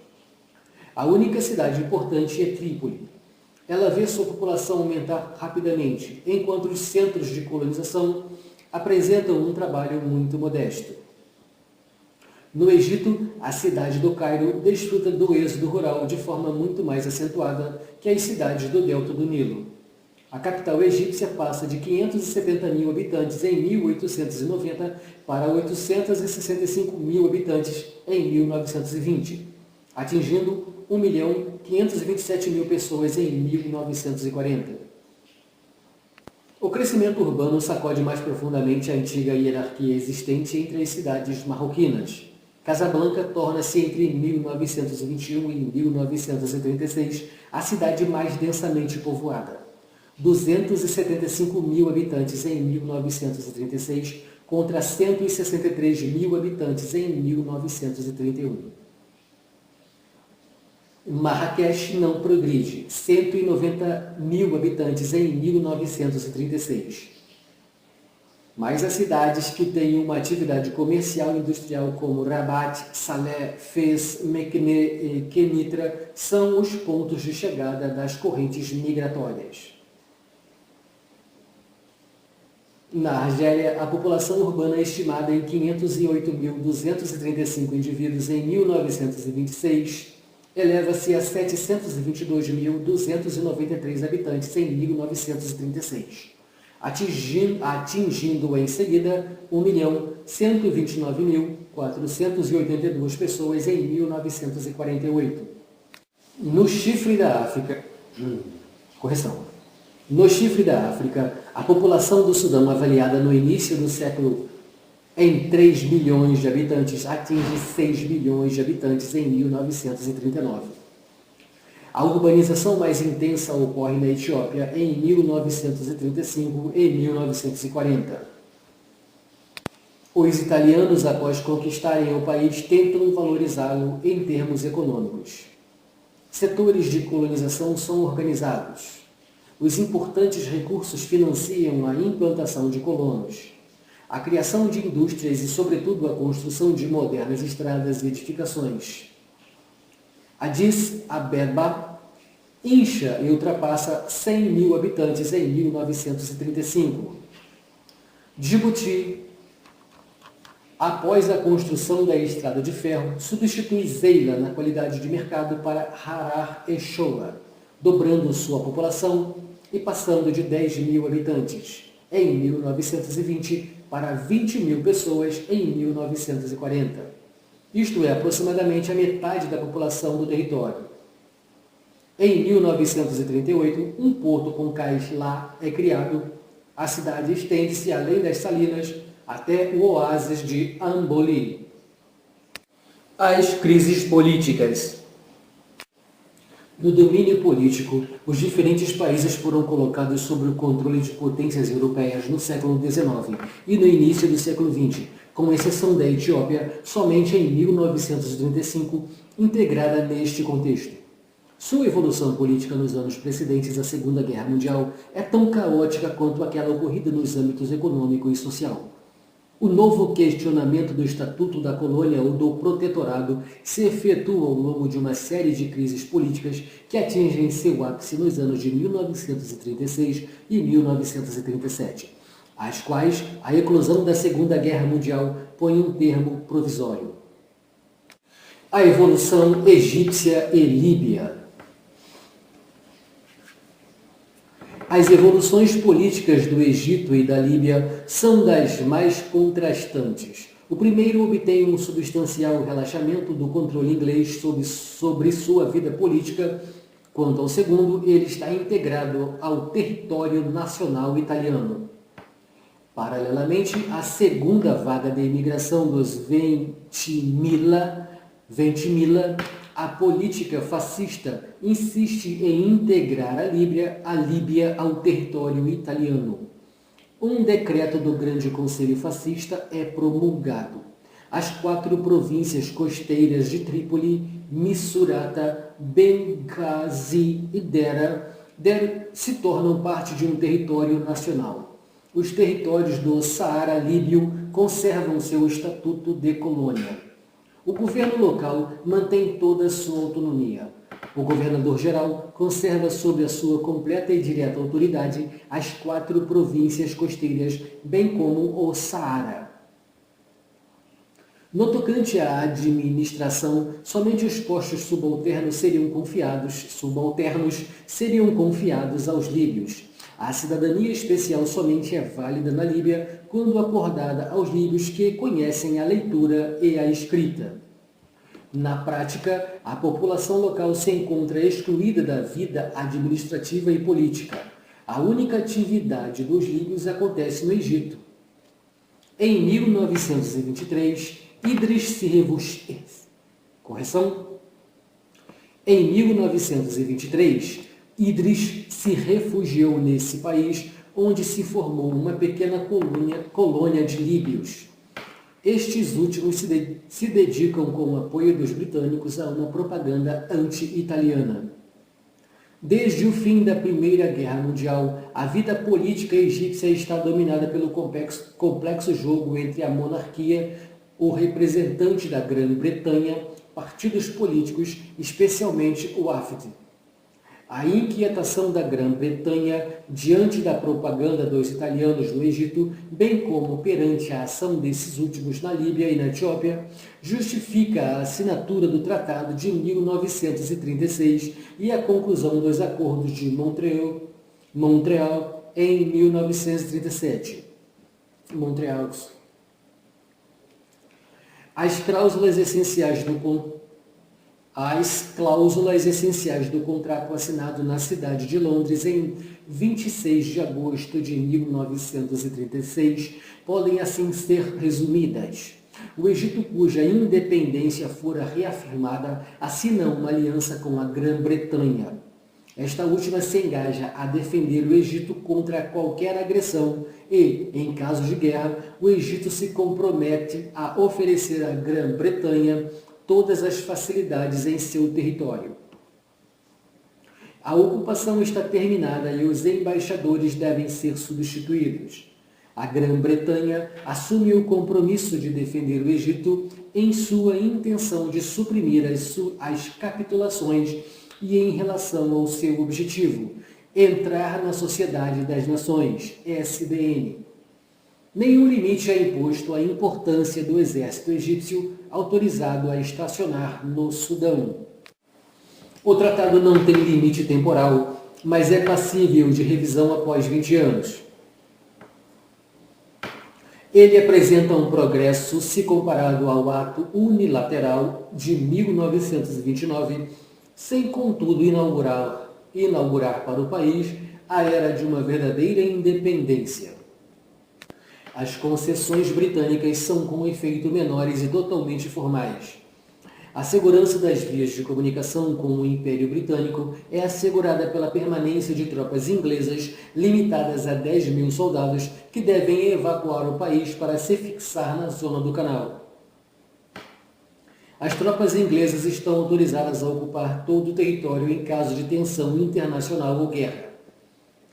A única cidade importante é Trípoli. Ela vê sua população aumentar rapidamente, enquanto os centros de colonização apresentam um trabalho muito modesto. No Egito, a cidade do Cairo desfruta do êxodo rural de forma muito mais acentuada que as cidades do delta do Nilo. A capital egípcia passa de 570 mil habitantes em 1890 para 865 mil habitantes em 1920, atingindo 1.527.000 pessoas em 1940. O crescimento urbano sacode mais profundamente a antiga hierarquia existente entre as cidades marroquinas. Casablanca torna-se entre 1921 e 1936 a cidade mais densamente povoada. 275 mil habitantes em 1936 contra 163 mil habitantes em 1931. Marrakech não progride, 190 mil habitantes em 1936. Mas as cidades que têm uma atividade comercial e industrial como Rabat, Salé, Fez, Mekné e Kenitra são os pontos de chegada das correntes migratórias. Na Argélia, a população urbana é estimada em 508.235 indivíduos em 1926, eleva-se a 722.293 habitantes em 1936, atingindo em seguida 1.129.482 pessoas em 1948. No chifre da África, No chifre da África, a população do Sudão, avaliada no início do século em 3 milhões de habitantes, atinge 6 milhões de habitantes em 1939. A urbanização mais intensa ocorre na Etiópia em 1935 e 1940. Os italianos, após conquistarem o país, tentam valorizá-lo em termos econômicos. Setores de colonização são organizados. Os importantes recursos financiam a implantação de colonos, a criação de indústrias e, sobretudo, a construção de modernas estradas e edificações. Addis Abeba incha e ultrapassa 100 mil habitantes em 1935. Djibouti, após a construção da estrada de ferro, substitui Zeila na qualidade de mercado para Harar e Shoa, dobrando sua população e passando de 10 mil habitantes em 1920 para 20 mil pessoas em 1940. Isto é aproximadamente a metade da população do território. Em 1938, um porto com cais lá é criado. A cidade estende-se além das salinas até o oásis de Amboli. As crises políticas. No domínio político, os diferentes países foram colocados sob o controle de potências europeias no século XIX e no início do século XX, com exceção da Etiópia, somente em 1935, integrada neste contexto. Sua evolução política nos anos precedentes à Segunda Guerra Mundial é tão caótica quanto aquela ocorrida nos âmbitos econômico e social. O novo questionamento do Estatuto da Colônia ou do Protetorado se efetua ao longo de uma série de crises políticas que atingem seu ápice nos anos de 1936 e 1937, às quais a eclosão da Segunda Guerra Mundial põe um termo provisório. A evolução egípcia e líbia. As evoluções políticas do Egito e da Líbia são das mais contrastantes. O primeiro obtém um substancial relaxamento do controle inglês sobre sua vida política. Quanto ao segundo, ele está integrado ao território nacional italiano. Paralelamente, a segunda vaga de imigração dos Ventimiglia, a política fascista insiste em integrar a Líbia ao território italiano. Um decreto do Grande Conselho Fascista é promulgado. As 4 províncias costeiras de Trípoli, Misurata, Benghazi e Dera se tornam parte de um território nacional. Os territórios do Saara líbio conservam seu estatuto de colônia. O governo local mantém toda a sua autonomia. O governador-geral conserva sob a sua completa e direta autoridade as 4 províncias costeiras, bem como o Saara. No tocante à administração, somente os postos subalternos seriam confiados aos líbios. A cidadania especial somente é válida na Líbia quando acordada aos líbios que conhecem a leitura e a escrita. Na prática, a população local se encontra excluída da vida administrativa e política. A única atividade dos líbios acontece no Egito. Em 1923, Idris se refugiou nesse país, onde se formou uma pequena colônia de líbios. Estes últimos se dedicam, com o apoio dos britânicos, a uma propaganda anti-italiana. Desde o fim da Primeira Guerra Mundial, a vida política egípcia está dominada pelo complexo jogo entre a monarquia, o representante da Grã-Bretanha, partidos políticos, especialmente o Wafd. A inquietação da Grã-Bretanha diante da propaganda dos italianos no Egito, bem como perante a ação desses últimos na Líbia e na Etiópia, justifica a assinatura do Tratado de 1936 e a conclusão dos Acordos de Montreal em 1937. As cláusulas essenciais do contrato assinado na cidade de Londres em 26 de agosto de 1936 podem assim ser resumidas. O Egito, cuja independência fora reafirmada, assina uma aliança com a Grã-Bretanha. Esta última se engaja a defender o Egito contra qualquer agressão e, em caso de guerra, o Egito se compromete a oferecer à Grã-Bretanha todas as facilidades em seu território. A ocupação está terminada e os embaixadores devem ser substituídos. A Grã-Bretanha assume o compromisso de defender o Egito em sua intenção de suprimir as capitulações e em relação ao seu objetivo, entrar na Sociedade das Nações, SDN. Nenhum limite é imposto à importância do exército egípcio autorizado a estacionar no Sudão. O tratado não tem limite temporal, mas é passível de revisão após 20 anos. Ele apresenta um progresso se comparado ao ato unilateral de 1929, sem contudo inaugurar para o país a era de uma verdadeira independência. As concessões britânicas são com efeito menores e totalmente formais. A segurança das vias de comunicação com o Império Britânico é assegurada pela permanência de tropas inglesas limitadas a 10.000 soldados que devem evacuar o país para se fixar na zona do canal. As tropas inglesas estão autorizadas a ocupar todo o território em caso de tensão internacional ou guerra.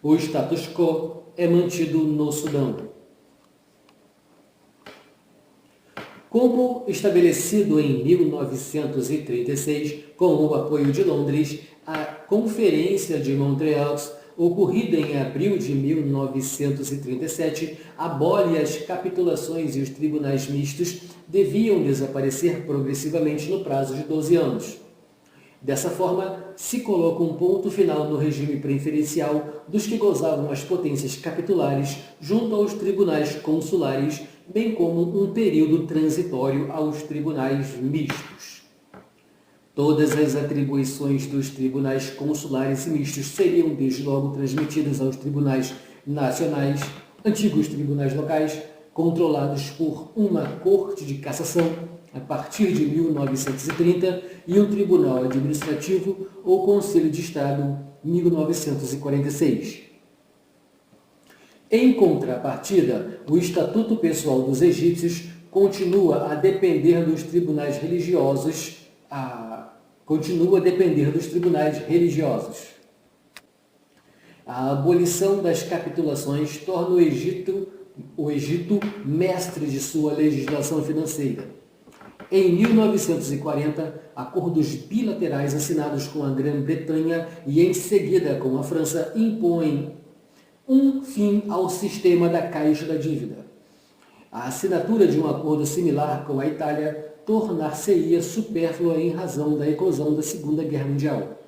O status quo é mantido no Sudão. Como estabelecido em 1936, com o apoio de Londres, a Conferência de Montreal, ocorrida em abril de 1937, abole as capitulações e os tribunais mistos deviam desaparecer progressivamente no prazo de 12 anos. Dessa forma, se coloca um ponto final no regime preferencial dos que gozavam as potências capitulares junto aos tribunais consulares, bem como um período transitório aos tribunais mistos. Todas as atribuições dos tribunais consulares e mistos seriam desde logo transmitidas aos tribunais nacionais, antigos tribunais locais, controlados por uma corte de cassação a partir de 1930 e um tribunal administrativo ou Conselho de Estado 1946. Em contrapartida, o Estatuto Pessoal dos Egípcios continua a depender dos tribunais religiosos. A abolição das capitulações torna o Egito mestre de sua legislação financeira. Em 1940, acordos bilaterais assinados com a Grã-Bretanha e em seguida com a França impõem um fim ao sistema da Caixa da Dívida. A assinatura de um acordo similar com a Itália tornar-se-ia supérflua em razão da eclosão da Segunda Guerra Mundial.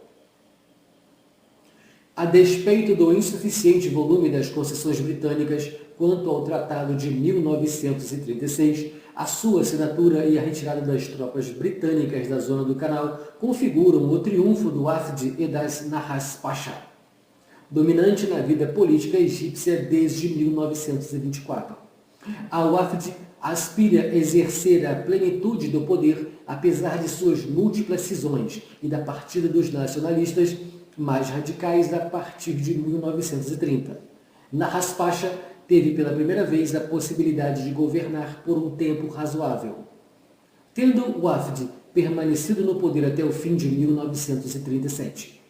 A despeito do insuficiente volume das concessões britânicas quanto ao Tratado de 1936, a sua assinatura e a retirada das tropas britânicas da zona do canal configuram o triunfo do Wafd e das Nahas Pasha, dominante na vida política egípcia desde 1924. A Wafd aspira a exercer a plenitude do poder, apesar de suas múltiplas cisões e da partida dos nacionalistas mais radicais a partir de 1930. Nahas Pasha teve pela primeira vez a possibilidade de governar por um tempo razoável. Tendo o Wafd permanecido no poder até o fim de 1937.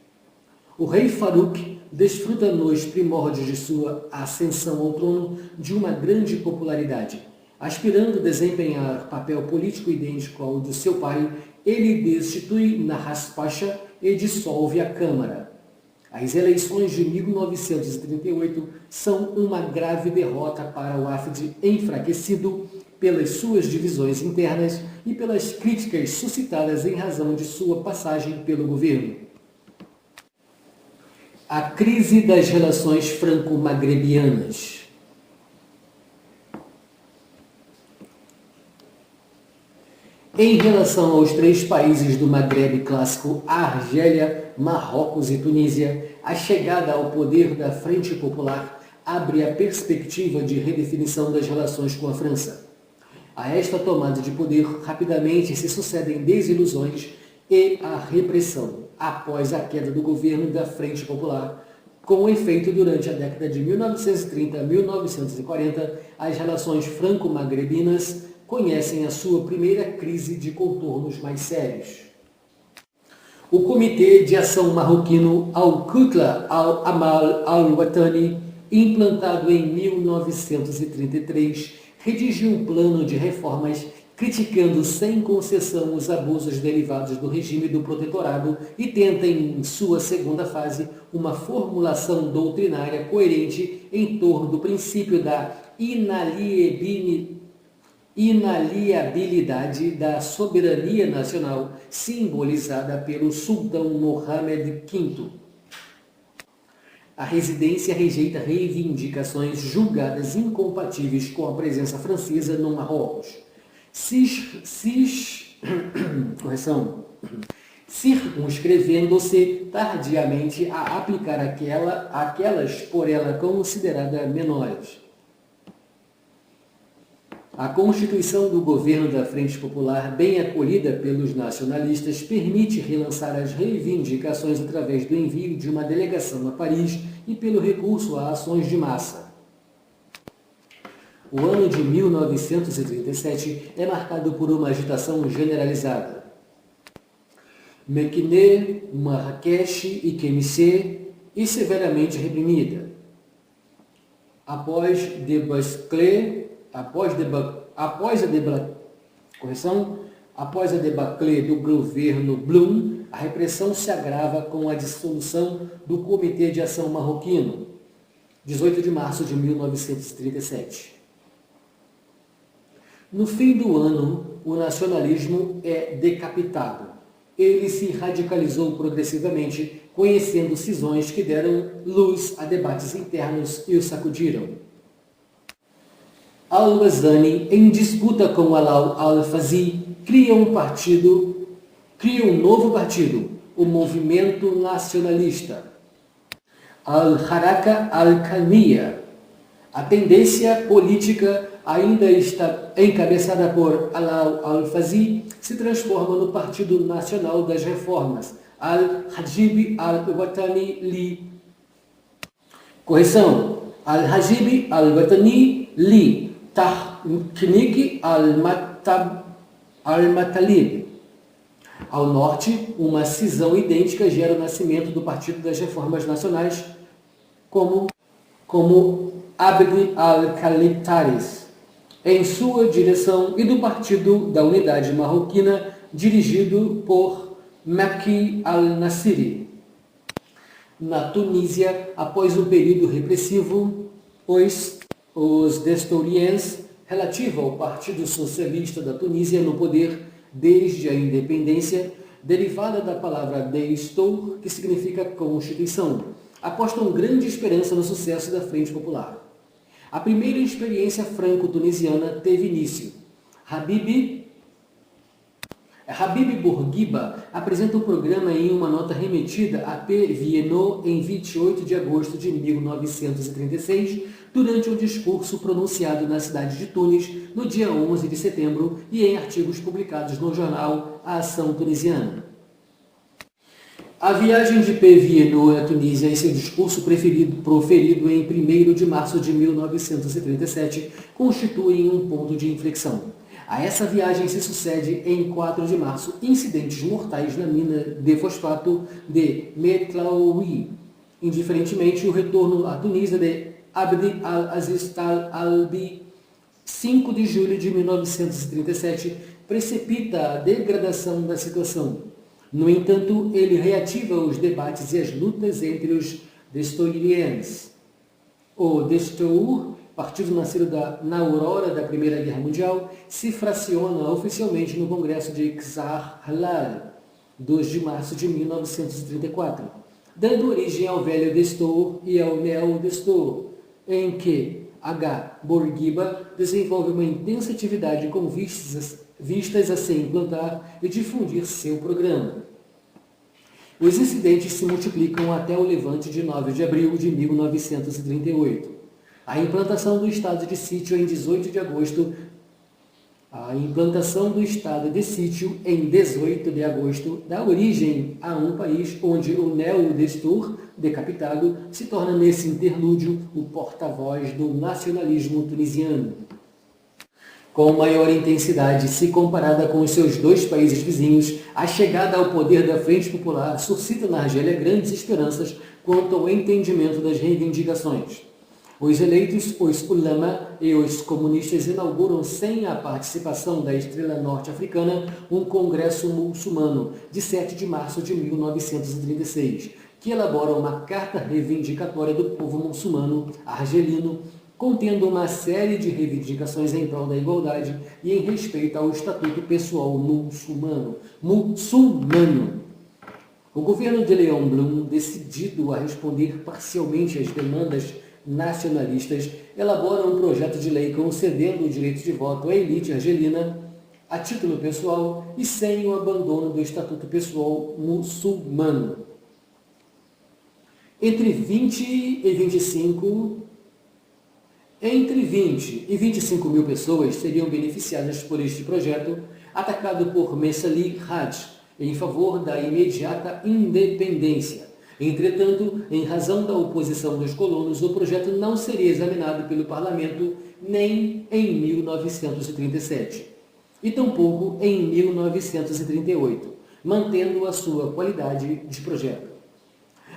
O rei Farouk desfruta nos primórdios de sua ascensão ao trono de uma grande popularidade. Aspirando a desempenhar papel político idêntico ao de seu pai, ele destitui Nahas Pasha e dissolve a Câmara. As eleições de 1938 são uma grave derrota para o Wafd, enfraquecido pelas suas divisões internas e pelas críticas suscitadas em razão de sua passagem pelo governo. A crise das relações franco-magrebianas. Em relação aos três países do Maghreb clássico, Argélia, Marrocos e Tunísia, a chegada ao poder da Frente Popular abre a perspectiva de redefinição das relações com a França. A esta tomada de poder, rapidamente se sucedem desilusões e a repressão, após a queda do governo da Frente Popular. Com efeito, durante a década de 1930 a 1940, as relações franco-magrebinas conhecem a sua primeira crise de contornos mais sérios. O Comitê de Ação Marroquino Al-Kutla Al-Amal Al-Watani, implantado em 1933, redigiu um plano de reformas criticando sem concessão os abusos derivados do regime do protetorado e tenta, em sua segunda fase, uma formulação doutrinária coerente em torno do princípio da inaliabilidade da soberania nacional, simbolizada pelo sultão Mohammed V. A residência rejeita reivindicações julgadas incompatíveis com a presença francesa no Marrocos, circunscrevendo-se tardiamente a aplicar aquelas por ela consideradas menores. A constituição do governo da Frente Popular, bem acolhida pelos nacionalistas, permite relançar as reivindicações através do envio de uma delegação a Paris e pelo recurso a ações de massa. O ano de 1937 é marcado por uma agitação generalizada. Meknès, Marrakech e Quemissé, e severamente reprimida. Após a debacle do governo Blum, a repressão se agrava com a dissolução do Comitê de Ação Marroquino, 18 de março de 1937. No fim do ano, o nacionalismo é decapitado. ele se radicalizou progressivamente, conhecendo cisões que deram luz a debates internos e o sacudiram. Al-Ghazani, em disputa com Alaa al-Fazi, cria um novo partido, o Movimento Nacionalista, Al-Haraka al-Qawmiyya. A tendência política, ainda está encabeçada por Alaa al-Fazi, se transforma no Partido Nacional das Reformas, Al-Hajib al-Watani Li. Correção: Al-Hajib al-Watani Li Tahnik al-Matalib. Ao norte, uma cisão idêntica gera o nascimento do Partido das Reformas Nacionais, como Abd al-Khalitaris, em sua direção, e do Partido da Unidade Marroquina, dirigido por Maki al-Nasiri. Na Tunísia, após um período repressivo, os Destouriens, relativo ao Partido Socialista da Tunísia no poder desde a independência, derivada da palavra Destour, que significa Constituição, apostam grande esperança no sucesso da Frente Popular. A primeira experiência franco-tunisiana teve início. Habib Bourguiba apresenta o programa em uma nota remetida a P. Vienno em 28 de agosto de 1936, durante um discurso pronunciado na cidade de Tunis no dia 11 de setembro e em artigos publicados no jornal A Ação Tunisiana. A viagem de P. Vienno à Tunísia e seu discurso proferido em 1º de março de 1937 constituem um ponto de inflexão. A essa viagem se sucede, em 4 de março, incidentes mortais na mina de fosfato de Metlaoui. Indiferentemente, o retorno à Tunísia de Abd al-Aziz al-Albi, 5 de julho de 1937, precipita a degradação da situação. No entanto, ele reativa os debates e as lutas entre os Destouriens. O Destour, partido nascido na aurora da Primeira Guerra Mundial, se fraciona oficialmente no Congresso de Qasr Halal, 2 de março de 1934, dando origem ao velho Destour e ao neo-Destour, em que H. Bourguiba desenvolve uma intensa atividade com vistas a se implantar e difundir seu programa. Os incidentes se multiplicam até o levante de 9 de abril de 1938. A implantação do estado de sítio em 18 de agosto dá origem a um país onde o neo-Destour, decapitado, se torna nesse interlúdio o porta-voz do nacionalismo tunisiano. Com maior intensidade, se comparada com os seus dois países vizinhos, a chegada ao poder da Frente Popular suscita na Argélia grandes esperanças quanto ao entendimento das reivindicações. Os eleitos, os ulama e os comunistas inauguram, sem a participação da estrela norte-africana, um congresso muçulmano, de 7 de março de 1936, que elabora uma carta reivindicatória do povo muçulmano argelino, contendo uma série de reivindicações em prol da igualdade e em respeito ao estatuto pessoal muçulmano. O governo de Léon Blum, decidido a responder parcialmente às demandas nacionalistas, elabora um projeto de lei concedendo o direito de voto à elite argelina a título pessoal e sem o abandono do estatuto pessoal muçulmano. Entre 20 e 25 mil pessoas seriam beneficiadas por este projeto, atacado por Messali Hadj, em favor da imediata independência. Entretanto, em razão da oposição dos colonos, o projeto não seria examinado pelo parlamento nem em 1937, e tampouco em 1938, mantendo a sua qualidade de projeto.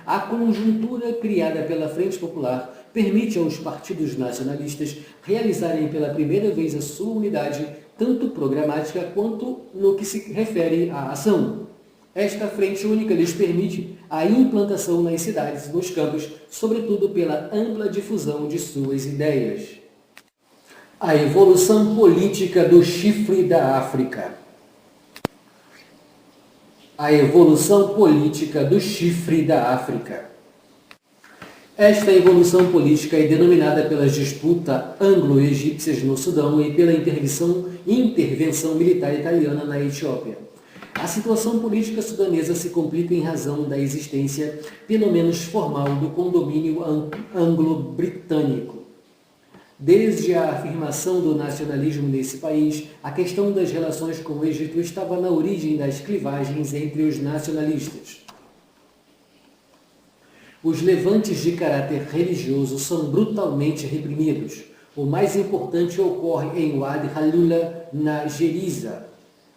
A conjuntura criada pela Frente Popular permite aos partidos nacionalistas realizarem pela primeira vez a sua unidade, tanto programática quanto no que se refere à ação. Esta frente única lhes permite a implantação nas cidades e nos campos, sobretudo pela ampla difusão de suas ideias. A evolução política do chifre da África. A evolução política do chifre da África. Esta evolução política é denominada pelas disputas anglo-egípcias no Sudão e pela intervenção militar italiana na Etiópia. A situação política sudanesa se complica em razão da existência, pelo menos formal, do condomínio anglo-britânico. Desde a afirmação do nacionalismo nesse país, a questão das relações com o Egito estava na origem das clivagens entre os nacionalistas. Os levantes de caráter religioso são brutalmente reprimidos. O mais importante ocorre em Wadi Halula, na Geriza.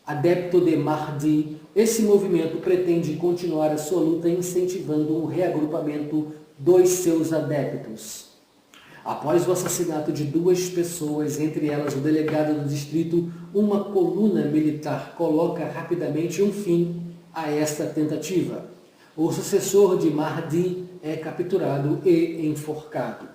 Adepto de Mahdi, esse movimento pretende continuar a sua luta incentivando um reagrupamento dos seus adeptos. Após o assassinato de 2 pessoas, entre elas o delegado do distrito, uma coluna militar coloca rapidamente um fim a esta tentativa. O sucessor de Mahdi é capturado e enforcado.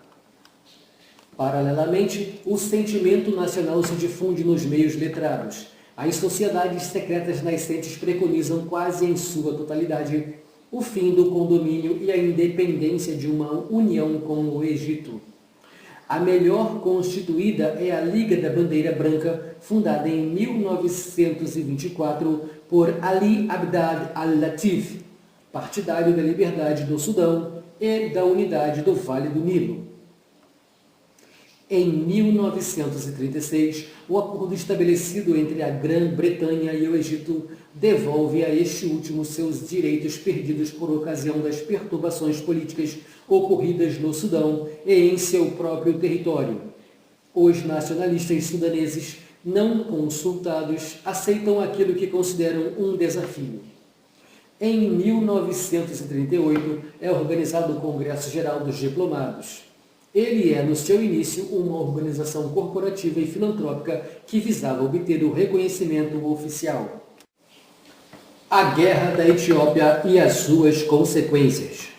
Paralelamente, o sentimento nacional se difunde nos meios letrados. As sociedades secretas nascentes preconizam quase em sua totalidade o fim do condomínio e a independência de uma união com o Egito. A melhor constituída é a Liga da Bandeira Branca, fundada em 1924 por Ali Abdad al-Latif, partidário da liberdade do Sudão e da unidade do Vale do Nilo. Em 1936, o acordo estabelecido entre a Grã-Bretanha e o Egito devolve a este último seus direitos perdidos por ocasião das perturbações políticas ocorridas no Sudão e em seu próprio território. Os nacionalistas sudaneses, não consultados, aceitam aquilo que consideram um desafio. Em 1938, é organizado o Congresso Geral dos Diplomados. Ele é, no seu início, uma organização corporativa e filantrópica que visava obter o reconhecimento oficial. A Guerra da Etiópia e as suas consequências.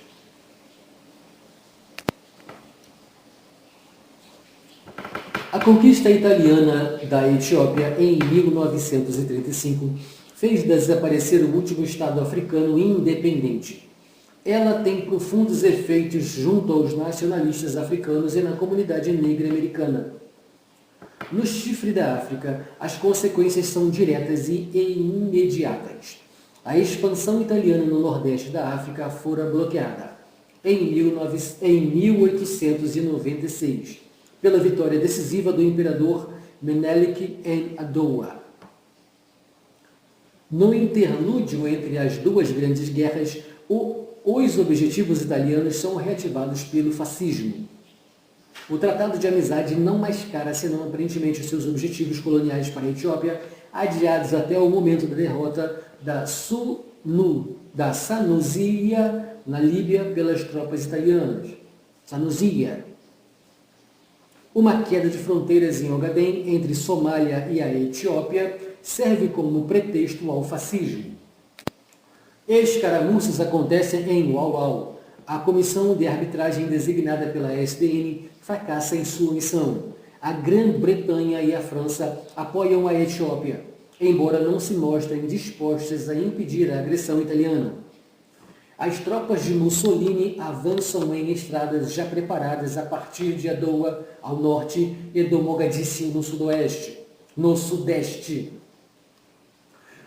A conquista italiana da Etiópia em 1935 fez desaparecer o último estado africano independente. Ela tem profundos efeitos junto aos nacionalistas africanos e na comunidade negra americana. No chifre da África, as consequências são diretas e imediatas. A expansão italiana no nordeste da África fora bloqueada em 1896, pela vitória decisiva do imperador Menelik em Adowa. No interlúdio entre as duas grandes guerras, os objetivos italianos são reativados pelo fascismo. O Tratado de Amizade não mascara senão aparentemente os seus objetivos coloniais para a Etiópia, adiados até o momento da derrota da Sanuzia na Líbia pelas tropas italianas. Sanuzia. Uma queda de fronteiras em Ogaden entre Somália e a Etiópia serve como pretexto ao fascismo. Escaramuças acontecem em Uauau. A comissão de arbitragem designada pela SDN fracassa em sua missão. A Grã-Bretanha e a França apoiam a Etiópia, embora não se mostrem dispostas a impedir a agressão italiana. As tropas de Mussolini avançam em estradas já preparadas a partir de Adowa, ao norte, e do Mogadiscio, no sudeste.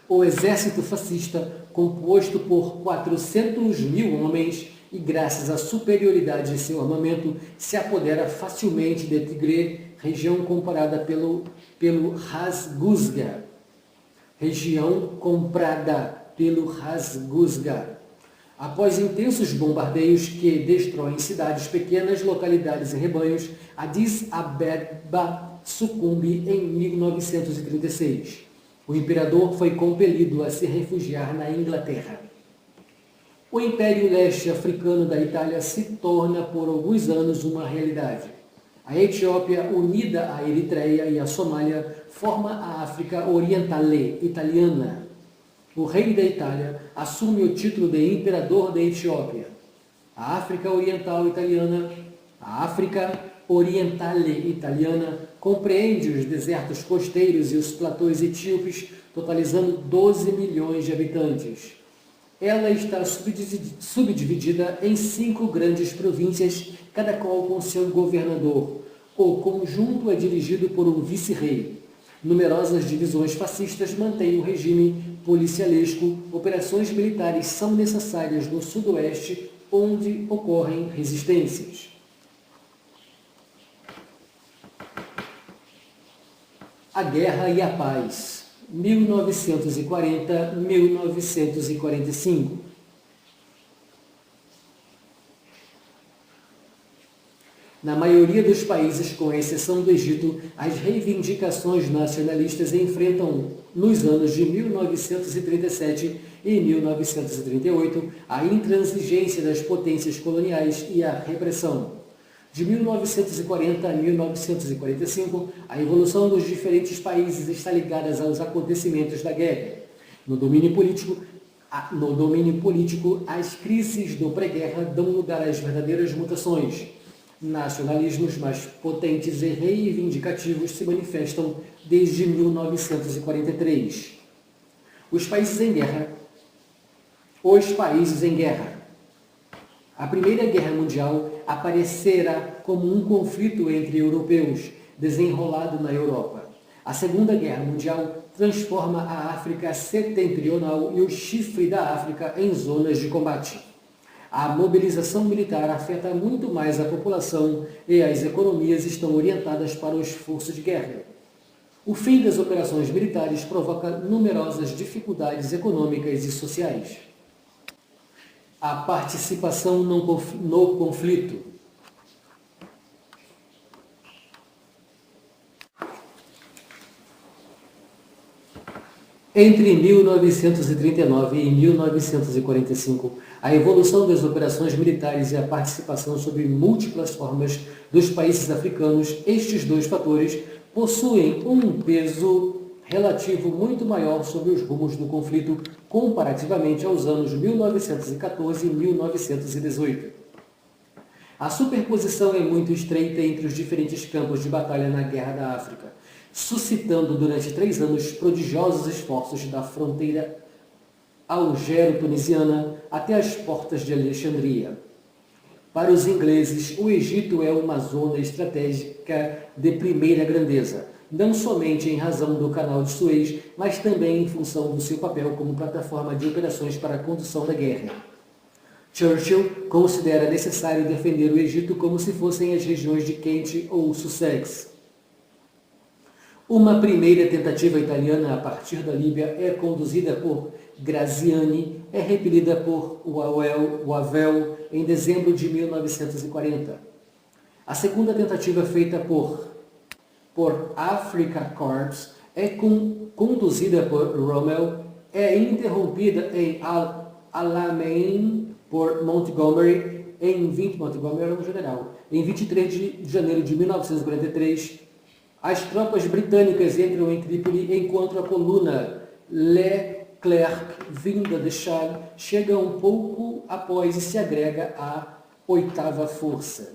O exército fascista, composto por 400.000 homens e graças à superioridade de seu armamento, se apodera facilmente de Tigre, região comprada pelo Hasguzga. Após intensos bombardeios que destroem cidades pequenas, localidades e rebanhos, Addis Abeba sucumbe em 1936. O imperador foi compelido a se refugiar na Inglaterra. O Império Leste Africano da Itália se torna por alguns anos uma realidade. A Etiópia, unida à Eritreia e à Somália, forma a África Orientale italiana. O rei da Itália assume o título de Imperador da Etiópia. A África Orientale italiana compreende os desertos costeiros e os platôs etíopes, totalizando 12 milhões de habitantes. Ela está subdividida em 5 grandes províncias, cada qual com seu governador. O conjunto é dirigido por um vice-rei. Numerosas divisões fascistas mantêm o regime policialesco. Operações militares são necessárias no sudoeste, onde ocorrem resistências. A Guerra e a Paz, 1940-1945. Na maioria dos países, com exceção do Egito, as reivindicações nacionalistas enfrentam, nos anos de 1937 e 1938, a intransigência das potências coloniais e a repressão. De 1940 a 1945, a evolução dos diferentes países está ligada aos acontecimentos da guerra. No domínio político, as crises do pré-guerra dão lugar às verdadeiras mutações. Nacionalismos mais potentes e reivindicativos se manifestam desde 1943. Os países em guerra. A Primeira Guerra Mundial aparecerá como um conflito entre europeus, desenrolado na Europa. A Segunda Guerra Mundial transforma a África setentrional e o chifre da África em zonas de combate. A mobilização militar afeta muito mais a população e as economias estão orientadas para o esforço de guerra. O fim das operações militares provoca numerosas dificuldades econômicas e sociais. A participação no conflito. Entre 1939 e 1945, a evolução das operações militares e a participação sob múltiplas formas dos países africanos, estes dois fatores possuem um peso relativo muito maior sobre os rumos do conflito comparativamente aos anos 1914 e 1918. A superposição é muito estreita entre os diferentes campos de batalha na Guerra da África, suscitando durante 3 anos prodigiosos esforços da fronteira algero-tunisiana até as portas de Alexandria. Para os ingleses, o Egito é uma zona estratégica de primeira grandeza, não somente em razão do Canal de Suez, mas também em função do seu papel como plataforma de operações para a condução da guerra. Churchill considera necessário defender o Egito como se fossem as regiões de Kent ou Sussex. Uma primeira tentativa italiana a partir da Líbia é conduzida por Graziani, é repelida por Wavell em dezembro de 1940. A segunda tentativa feita por Africa Corps é conduzida por Rommel, é interrompida em Alamein por Montgomery, Montgomery era um general. Em 23 de janeiro de 1943, as tropas britânicas entram em Trípoli enquanto a coluna Leclerc, vinda de Chad, chega um pouco após e se agrega à 8ª Força.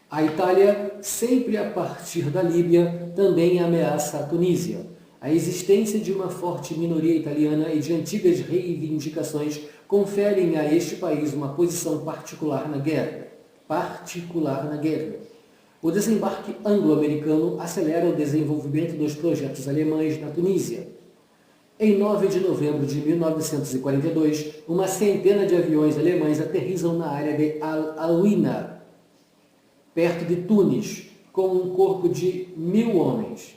A Itália, sempre a partir da Líbia, também ameaça a Tunísia. A existência de uma forte minoria italiana e de antigas reivindicações conferem a este país uma posição particular na guerra. O desembarque anglo-americano acelera o desenvolvimento dos projetos alemães na Tunísia. Em 9 de novembro de 1942, uma centena de aviões alemães aterrissam na área de Al-Awina, perto de Tunis, com um corpo de 1.000 homens.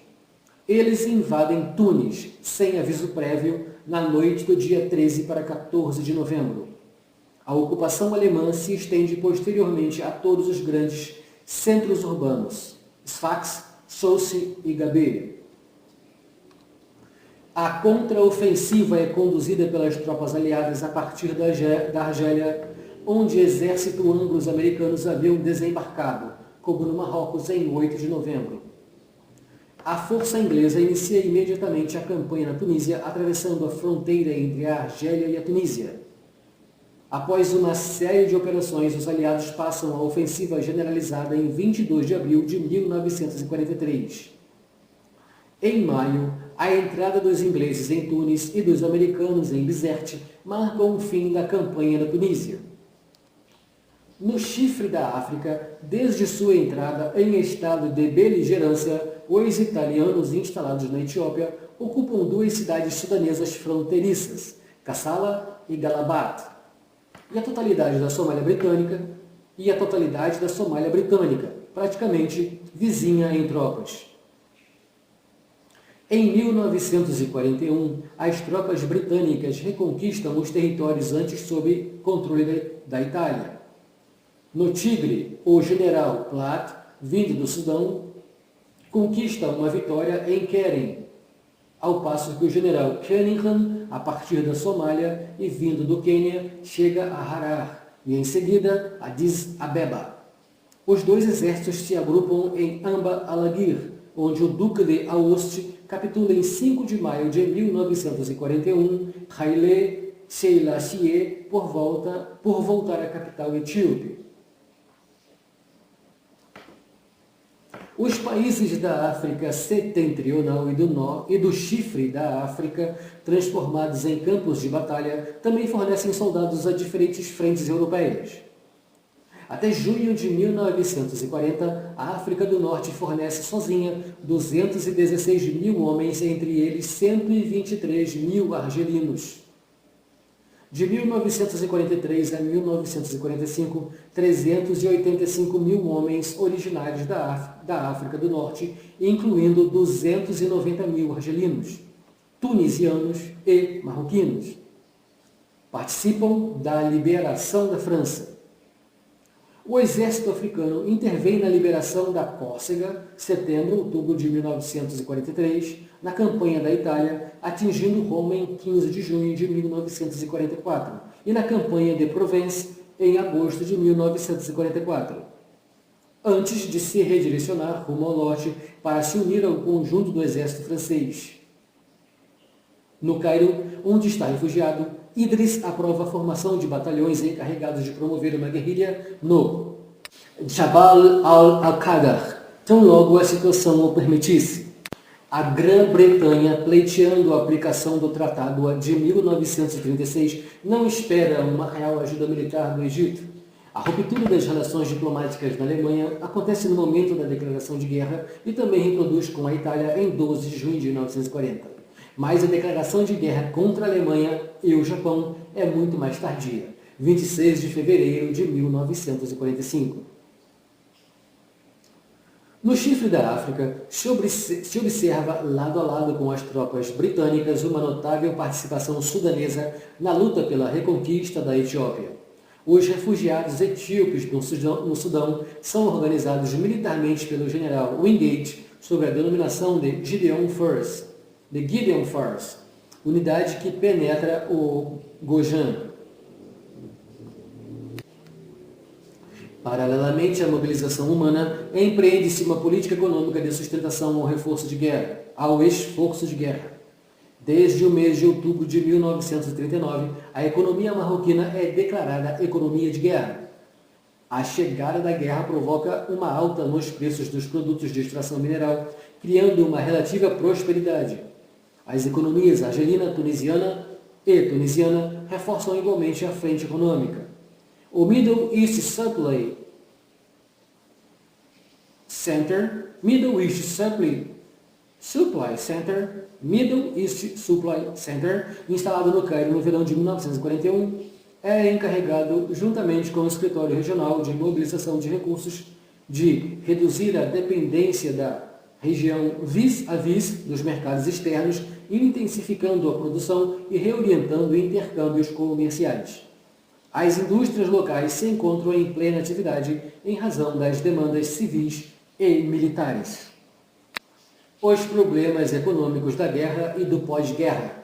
Eles invadem Tunis, sem aviso prévio, na noite do dia 13 para 14 de novembro. A ocupação alemã se estende posteriormente a todos os grandes centros urbanos, Sfax, Sousse e Gabeira. A contraofensiva é conduzida pelas tropas aliadas a partir da Argélia, onde exército anglo-americanos haviam desembarcado, como no Marrocos em 8 de novembro. A força inglesa inicia imediatamente a campanha na Tunísia, atravessando a fronteira entre a Argélia e a Tunísia. Após uma série de operações, os aliados passam a ofensiva generalizada em 22 de abril de 1943. Em maio, A entrada dos ingleses em Tunis e dos americanos em Bizerte marcou o fim da campanha da Tunísia. No chifre da África, desde sua entrada em estado de beligerância, os italianos instalados na Etiópia ocupam duas cidades sudanesas fronteiriças, Kassala e Galabat, e a totalidade da Somália Britânica, praticamente vizinha em tropas. Em 1941, as tropas britânicas reconquistam os territórios antes sob controle da Itália. No Tigre, o general Platt, vindo do Sudão, conquista uma vitória em Keren, ao passo que o general Cunningham, a partir da Somália e vindo do Quênia, chega a Harar e em seguida a Addis Abeba. Os dois exércitos se agrupam em Amba Alagir, onde o Duque de Aoste captura em 5 de maio de 1941 Haile Selassie por voltar à capital etíope. Os países da África setentrional e do chifre da África, transformados em campos de batalha, também fornecem soldados a diferentes frentes europeias. Até junho de 1940, a África do Norte fornece sozinha 216 mil homens, entre eles 123 mil argelinos. De 1943 a 1945, 385 mil homens originários da África do Norte, incluindo 290 mil argelinos, tunisianos e marroquinos, participam da liberação da França. O exército africano intervém na liberação da Córcega, setembro-outubro de 1943, na campanha da Itália, atingindo Roma em 15 de junho de 1944, e na campanha de Provence, em agosto de 1944, antes de se redirecionar rumo ao norte para se unir ao conjunto do exército francês. No Cairo, onde está refugiado, Idris aprova a formação de batalhões encarregados de promover uma guerrilha no Jabal al-Qadar, tão logo a situação o permitisse. A Grã-Bretanha, pleiteando a aplicação do Tratado de 1936, não espera uma real ajuda militar do Egito. A ruptura das relações diplomáticas na Alemanha acontece no momento da declaração de guerra e também reproduz com a Itália em 12 de junho de 1940. Mas a declaração de guerra contra a Alemanha e o Japão é muito mais tardia, 26 de fevereiro de 1945. No chifre da África, se observa lado a lado com as tropas britânicas uma notável participação sudanesa na luta pela reconquista da Etiópia. Os refugiados etíopes no Sudão são organizados militarmente pelo general Wingate sob a denominação de Gideon Force, unidade que penetra o Gojan. Paralelamente à mobilização humana, empreende-se uma política econômica de sustentação ao esforço de guerra. Desde o mês de outubro de 1939, a economia marroquina é declarada economia de guerra. A chegada da guerra provoca uma alta nos preços dos produtos de extração mineral, criando uma relativa prosperidade. As economias argelina, tunisiana reforçam igualmente a frente econômica. O Middle East Supply Center, instalado no Cairo no verão de 1941, é encarregado, juntamente com o Escritório Regional de Mobilização de Recursos, de reduzir a dependência da região vis-à-vis dos mercados externos, intensificando a produção e reorientando intercâmbios comerciais. As indústrias locais se encontram em plena atividade em razão das demandas civis e militares. Os problemas econômicos da guerra e do pós-guerra.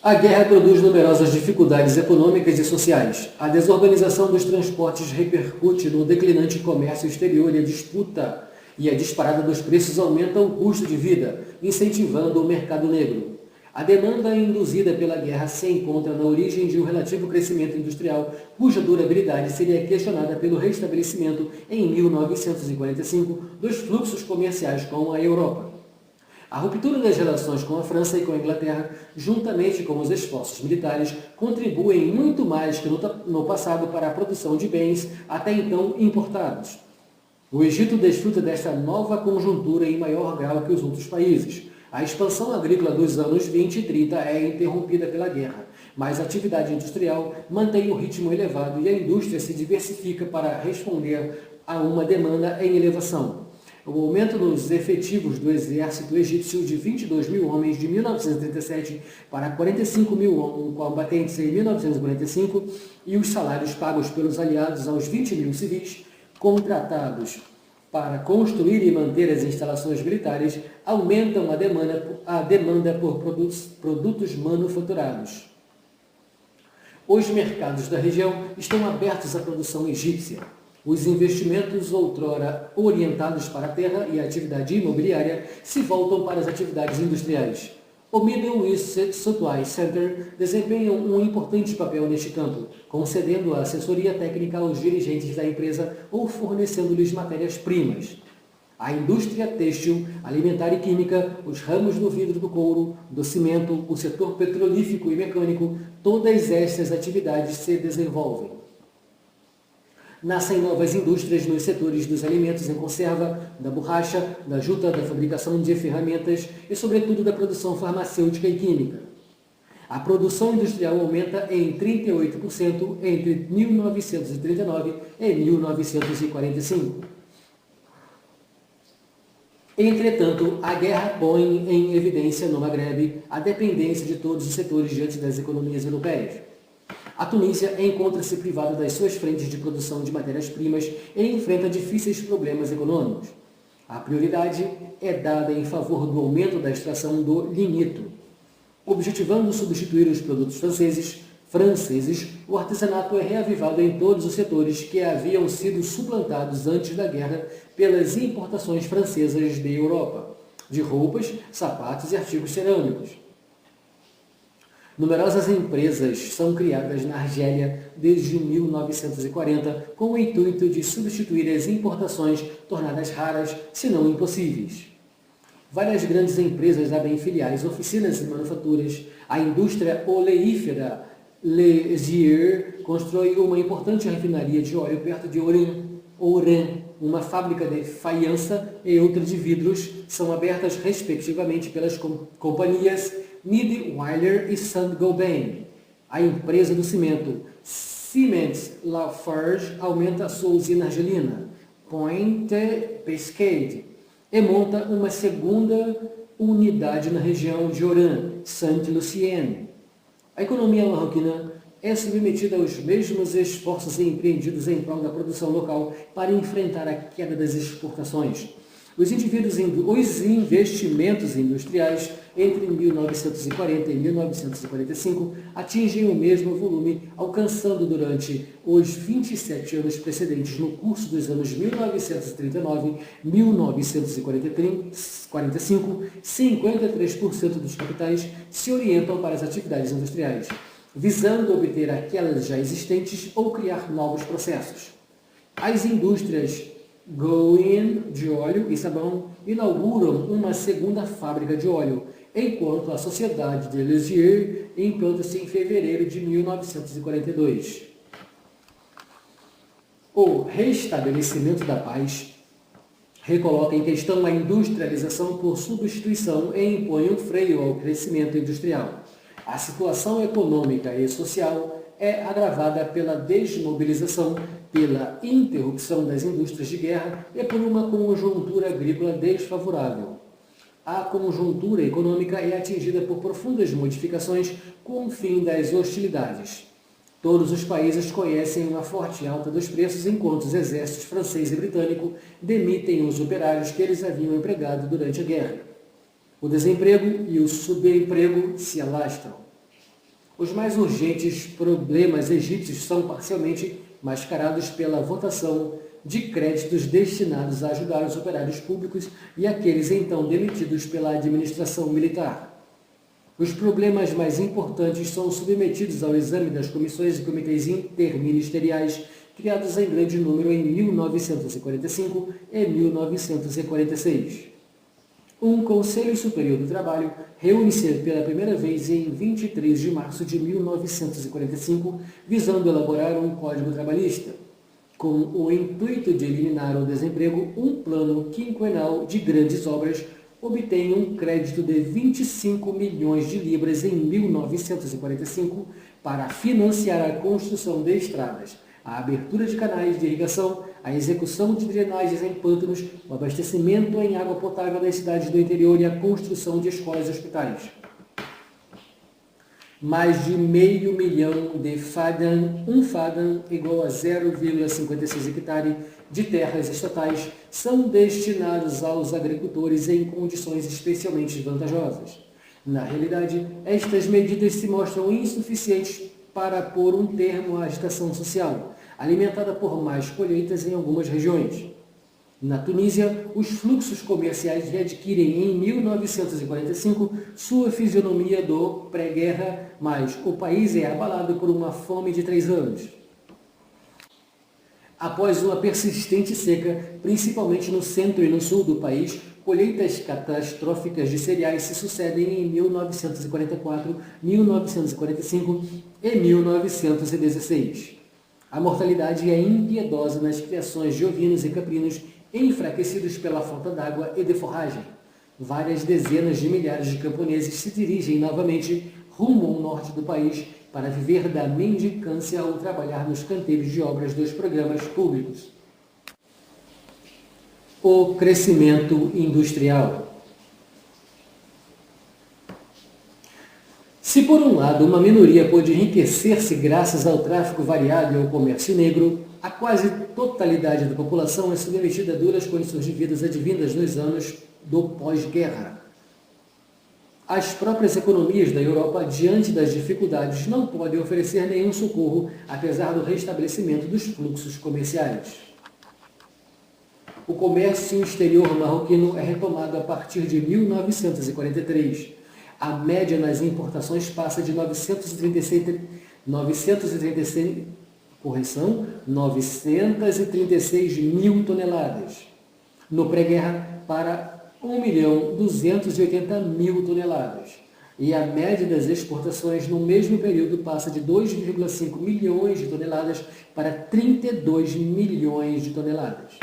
A guerra produz numerosas dificuldades econômicas e sociais. A desorganização dos transportes repercute no declinante comércio exterior e a disparada dos preços aumenta o custo de vida, incentivando o mercado negro. A demanda induzida pela guerra se encontra na origem de um relativo crescimento industrial, cuja durabilidade seria questionada pelo restabelecimento, em 1945, dos fluxos comerciais com a Europa. A ruptura das relações com a França e com a Inglaterra, juntamente com os esforços militares, contribuem muito mais que no passado para a produção de bens até então importados. O Egito desfruta desta nova conjuntura em maior grau que os outros países. A expansão agrícola dos anos 20 e 30 é interrompida pela guerra, mas a atividade industrial mantém um ritmo elevado e a indústria se diversifica para responder a uma demanda em elevação. O aumento nos efetivos do exército egípcio de 22 mil homens de 1937 para 45 mil combatentes em 1945 e os salários pagos pelos aliados aos 20 mil civis contratados para construir e manter as instalações militares aumentam a demanda por produtos manufaturados. Os mercados da região estão abertos à produção egípcia. Os investimentos outrora orientados para a terra e a atividade imobiliária se voltam para as atividades industriais. O Middle East Supply Center desempenha um importante papel neste campo, concedendo assessoria técnica aos dirigentes da empresa ou fornecendo-lhes matérias-primas. A indústria têxtil, alimentar e química, os ramos do vidro do couro, do cimento, o setor petrolífero e mecânico, todas estas atividades se desenvolvem. Nascem novas indústrias nos setores dos alimentos em conserva, da borracha, da juta, da fabricação de ferramentas e, sobretudo, da produção farmacêutica e química. A produção industrial aumenta em 38% entre 1939 e 1945. Entretanto, a guerra põe em evidência no Maghreb a dependência de todos os setores diante das economias europeias. A Tunísia encontra-se privada das suas frentes de produção de matérias-primas e enfrenta difíceis problemas econômicos. A prioridade é dada em favor do aumento da extração do lignito. Objetivando substituir os produtos franceses, o artesanato é reavivado em todos os setores que haviam sido suplantados antes da guerra pelas importações francesas da Europa, de roupas, sapatos e artigos cerâmicos. Numerosas empresas são criadas na Argélia desde 1940 com o intuito de substituir as importações tornadas raras, se não impossíveis. Várias grandes empresas abrem filiais, oficinas e manufaturas. A indústria oleífera Lezier constrói uma importante refinaria de óleo perto de Oran, uma fábrica de faiança e outra de vidros são abertas respectivamente pelas companhias Nidweiler e Saint-Gobain. A empresa do cimento Ciment Lafarge aumenta sua usina argelina, Pointe-Pesquet, e monta uma segunda unidade na região de Oran, Saint-Lucien. A economia marroquina é submetida aos mesmos esforços empreendidos em prol da produção local para enfrentar a queda das exportações. Os investimentos industriais entre 1940 e 1945 atingem o mesmo volume, alcançando durante os 27 anos precedentes no curso dos anos 1939-1945, 53% dos capitais se orientam para as atividades industriais, visando obter aquelas já existentes ou criar novos processos. As indústrias Goin de óleo e sabão inauguram uma segunda fábrica de óleo, enquanto a sociedade de Lezier implanta-se em fevereiro de 1942. O restabelecimento da paz recoloca em questão a industrialização por substituição e impõe um freio ao crescimento industrial. A situação econômica e social é agravada pela desmobilização, pela interrupção das indústrias de guerra e por uma conjuntura agrícola desfavorável. A conjuntura econômica é atingida por profundas modificações com o fim das hostilidades. Todos os países conhecem uma forte alta dos preços, enquanto os exércitos francês e britânico demitem os operários que eles haviam empregado durante a guerra. O desemprego e o subemprego se alastram. Os mais urgentes problemas egípcios são parcialmente mascarados pela votação de créditos destinados a ajudar os operários públicos e aqueles então demitidos pela administração militar. Os problemas mais importantes são submetidos ao exame das comissões e comitês interministeriais criados em grande número em 1945 e 1946. Um Conselho Superior do Trabalho reúne-se pela primeira vez em 23 de março de 1945, visando elaborar um Código Trabalhista. Com o intuito de eliminar o desemprego, um plano quinquenal de grandes obras obtém um crédito de 25 milhões de libras em 1945 para financiar a construção de estradas, a abertura de canais de irrigação, a execução de drenagens em pântanos, o abastecimento em água potável das cidades do interior e a construção de escolas e hospitais. Mais de meio milhão de fadam, um fadam igual a 0,56 hectare de terras estatais, são destinados aos agricultores em condições especialmente vantajosas. Na realidade, estas medidas se mostram insuficientes para pôr um termo à agitação social, alimentada por mais colheitas em algumas regiões. Na Tunísia, os fluxos comerciais readquirem em 1945 sua fisionomia do pré-guerra, mas o país é abalado por uma fome de 3 anos. Após uma persistente seca, principalmente no centro e no sul do país, colheitas catastróficas de cereais se sucedem em 1944, 1945 e 1916. A mortalidade é impiedosa nas criações de ovinos e caprinos, enfraquecidos pela falta d'água e de forragem. Várias dezenas de milhares de camponeses se dirigem novamente rumo ao norte do país para viver da mendicância ou trabalhar nos canteiros de obras dos programas públicos. O crescimento industrial. Se por um lado uma minoria pôde enriquecer-se graças ao tráfico variado e ao comércio negro, a quase totalidade da população é submetida a duras condições de vida advindas nos anos do pós-guerra. As próprias economias da Europa, diante das dificuldades, não podem oferecer nenhum socorro, apesar do restabelecimento dos fluxos comerciais. O comércio exterior marroquino é retomado a partir de 1943. A média nas importações passa de 936 mil toneladas. No pré-guerra, para 1.280.000 toneladas. E a média das exportações no mesmo período passa de 2,5 milhões de toneladas para 32 milhões de toneladas.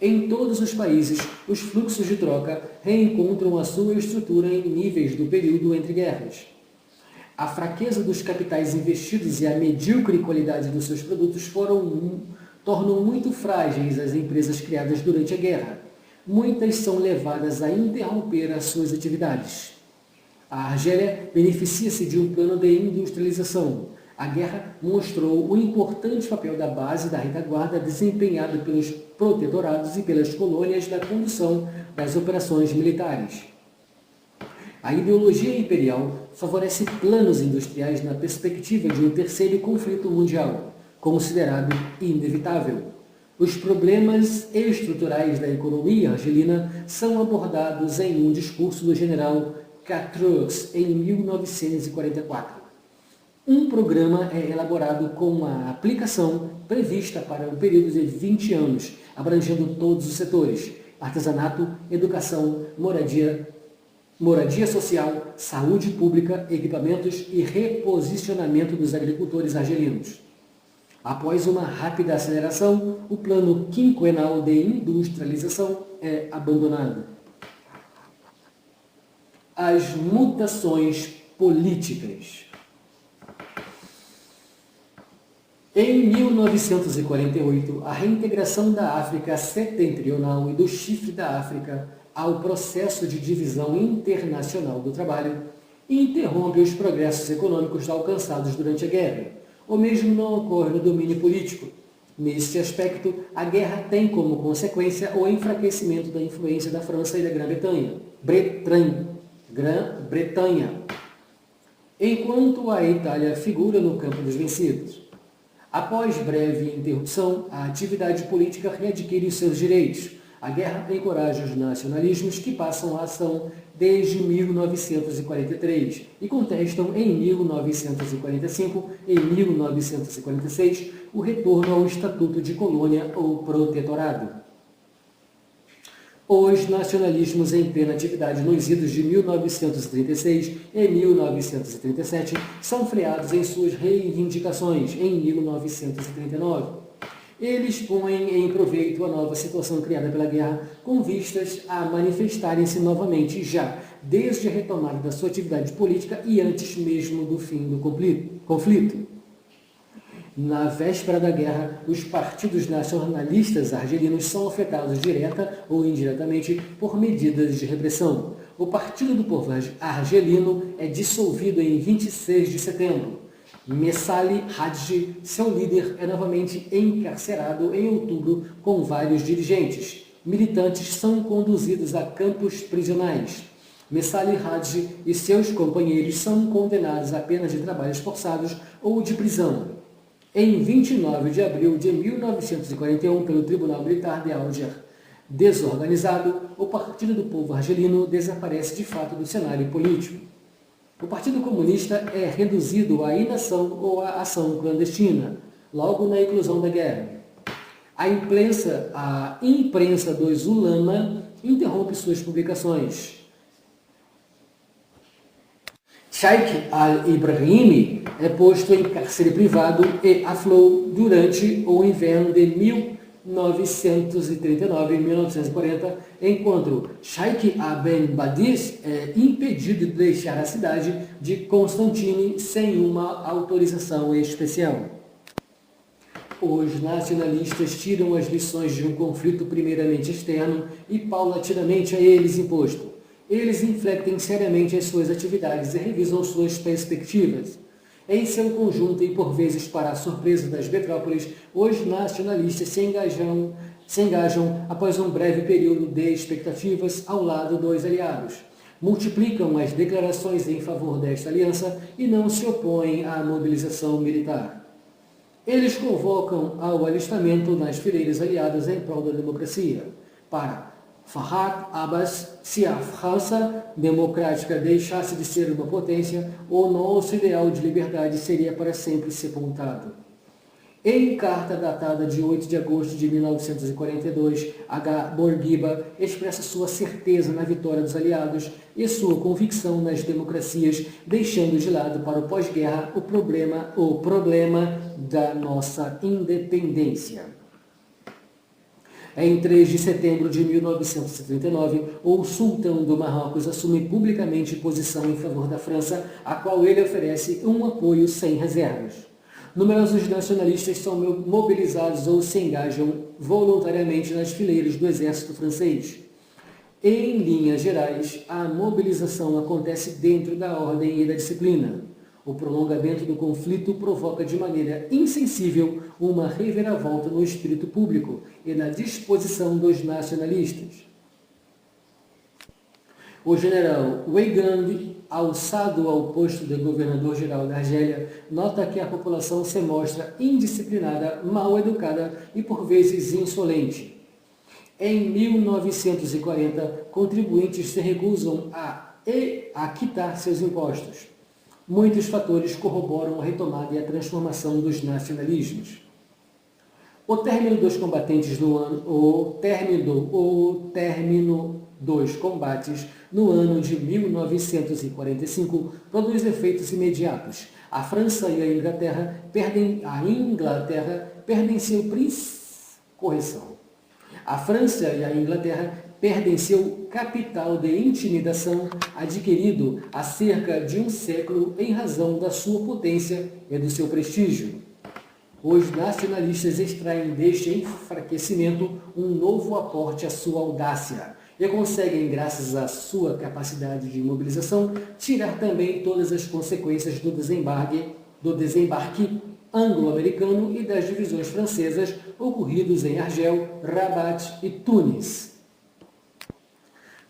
Em todos os países, os fluxos de troca reencontram a sua estrutura em níveis do período entre guerras. A fraqueza dos capitais investidos e a medíocre qualidade dos seus produtos tornam muito frágeis as empresas criadas durante a guerra. Muitas são levadas a interromper as suas atividades. A Argélia beneficia-se de um plano de industrialização. A guerra mostrou o importante papel da base da retaguarda desempenhado pelos protetorados e pelas colônias na condução das operações militares. A ideologia imperial favorece planos industriais na perspectiva de um terceiro conflito mundial, considerado inevitável. Os problemas estruturais da economia argelina são abordados em um discurso do general Catroux em 1944. Um programa é elaborado com a aplicação prevista para um período de 20 anos, abrangendo todos os setores: artesanato, educação, moradia social, saúde pública, equipamentos e reposicionamento dos agricultores argelinos. Após uma rápida aceleração, o plano quinquenal de industrialização é abandonado. As mutações políticas. Em 1948, a reintegração da África Setentrional e do Chifre da África ao processo de divisão internacional do trabalho interrompe os progressos econômicos alcançados durante a guerra. O mesmo não ocorre no domínio político. Neste aspecto, a guerra tem como consequência o enfraquecimento da influência da França e da Grã-Bretanha, enquanto a Itália figura no campo dos vencidos. Após breve interrupção, a atividade política readquire os seus direitos. A guerra encoraja os nacionalismos que passam à ação, desde 1943 e contestam em 1945 e 1946 o retorno ao Estatuto de Colônia ou Protetorado. Os nacionalismos em plena atividade nos idos de 1936 e 1937 são freados em suas reivindicações em 1939. Eles põem em proveito a nova situação criada pela guerra com vistas a manifestarem-se novamente já desde a retomada da sua atividade política e antes mesmo do fim do conflito. Na véspera da guerra, os partidos nacionalistas argelinos são afetados direta ou indiretamente por medidas de repressão. O Partido do Povo Argelino é dissolvido em 26 de setembro. Messali Hadji, seu líder, é novamente encarcerado em outubro com vários dirigentes. Militantes são conduzidos a campos prisionais. Messali Hadji e seus companheiros são condenados a penas de trabalhos forçados ou de prisão. Em 29 de abril de 1941, pelo Tribunal Militar de Alger, desorganizado, o Partido do Povo Argelino desaparece de fato do cenário político. O Partido Comunista é reduzido à inação ou à ação clandestina, logo na eclosão da guerra. A imprensa dos ulama interrompe suas publicações. Sheikh al-Ibrahimi é posto em cárcere privado e aflou durante o inverno de 1939 e 1940, enquanto Sheikh Ibn Badis é impedido de deixar a cidade de Constantine sem uma autorização especial. Os nacionalistas tiram as lições de um conflito primeiramente externo e paulatinamente a eles imposto. Eles inflectem seriamente as suas atividades e revisam suas perspectivas. Em seu conjunto e por vezes para a surpresa das metrópoles, os nacionalistas se engajam após um breve período de expectativas ao lado dos aliados. Multiplicam as declarações em favor desta aliança e não se opõem à mobilização militar. Eles convocam ao alistamento nas fileiras aliadas em prol da democracia. Para Farhad Abbas, se a França democrática deixasse de ser uma potência, o nosso ideal de liberdade seria para sempre sepultado. Em carta datada de 8 de agosto de 1942, H. Bourguiba expressa sua certeza na vitória dos aliados e sua convicção nas democracias, deixando de lado para o pós-guerra o problema da nossa independência. Em 3 de setembro de 1939, o sultão do Marrocos assume publicamente posição em favor da França, a qual ele oferece um apoio sem reservas. Numerosos nacionalistas são mobilizados ou se engajam voluntariamente nas fileiras do exército francês. Em linhas gerais, a mobilização acontece dentro da ordem e da disciplina. O prolongamento do conflito provoca de maneira insensível uma reviravolta no espírito público e na disposição dos nacionalistas. O general Weygand, alçado ao posto de governador-geral da Argélia, nota que a população se mostra indisciplinada, mal educada e por vezes insolente. Em 1940, contribuintes se recusam a quitar seus impostos. Muitos fatores corroboram a retomada e a transformação dos nacionalismos. O término dos combates no ano de 1945 produz efeitos imediatos. A França e a Inglaterra perdem seu capital de intimidação adquirido há cerca de um século em razão da sua potência e do seu prestígio. Os nacionalistas extraem deste enfraquecimento um novo aporte à sua audácia e conseguem, graças à sua capacidade de mobilização, tirar também todas as consequências do desembarque anglo-americano e das divisões francesas ocorridos em Argel, Rabat e Tunis.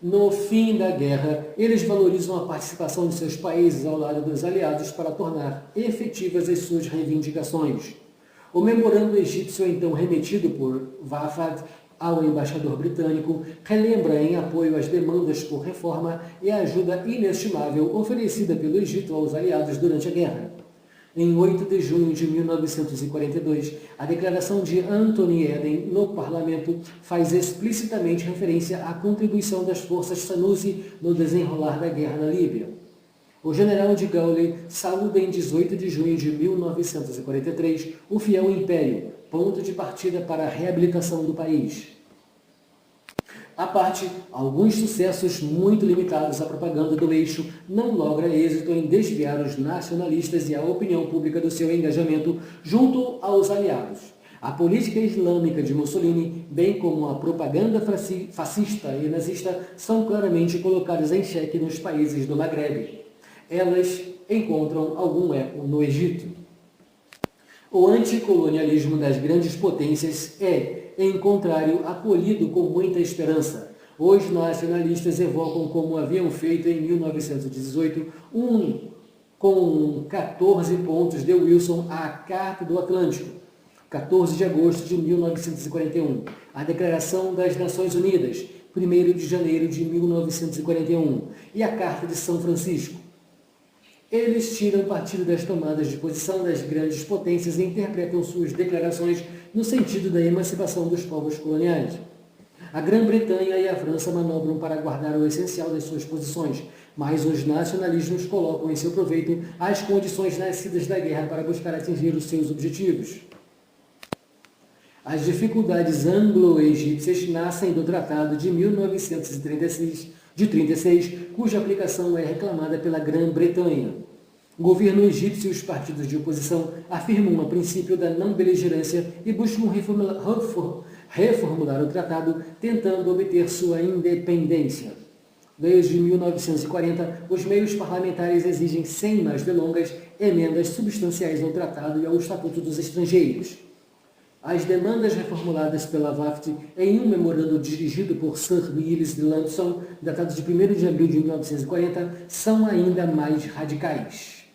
No fim da guerra, eles valorizam a participação de seus países ao lado dos aliados para tornar efetivas as suas reivindicações. O memorando egípcio, então remetido por Wafd ao embaixador britânico, relembra em apoio às demandas por reforma e a ajuda inestimável oferecida pelo Egito aos aliados durante a guerra. Em 8 de junho de 1942, a declaração de Anthony Eden no parlamento faz explicitamente referência à contribuição das forças Sanusi no desenrolar da guerra na Líbia. O general de Gaulle saúda em 18 de junho de 1943 o fiel império, ponto de partida para a reabilitação do país. À parte, alguns sucessos muito limitados à propaganda do eixo não logra êxito em desviar os nacionalistas e a opinião pública do seu engajamento junto aos aliados. A política islâmica de Mussolini, bem como a propaganda fascista e nazista, são claramente colocadas em xeque nos países do Maghreb. Elas encontram algum eco no Egito. O anticolonialismo das grandes potências é, em contrário, acolhido com muita esperança. Os nacionalistas evocam como haviam feito em 1918 com 14 pontos de Wilson a Carta do Atlântico, 14 de agosto de 1941, a Declaração das Nações Unidas, 1º de janeiro de 1941, e a Carta de São Francisco. Eles tiram partido das tomadas de posição das grandes potências e interpretam suas declarações no sentido da emancipação dos povos coloniais. A Grã-Bretanha e a França manobram para guardar o essencial das suas posições, mas os nacionalismos colocam em seu proveito as condições nascidas da guerra para buscar atingir os seus objetivos. As dificuldades anglo-egípcias nascem do Tratado de 1936, cuja aplicação é reclamada pela Grã-Bretanha. O governo egípcio e os partidos de oposição afirmam o princípio da não-beligerância e buscam reformular o tratado, tentando obter sua independência. Desde 1940, os meios parlamentares exigem, sem mais delongas, emendas substanciais ao tratado e ao Estatuto dos Estrangeiros. As demandas reformuladas pela WAFT em um memorando dirigido por Sir Willis Lamson, datado de 1º de abril de 1940, são ainda mais radicais.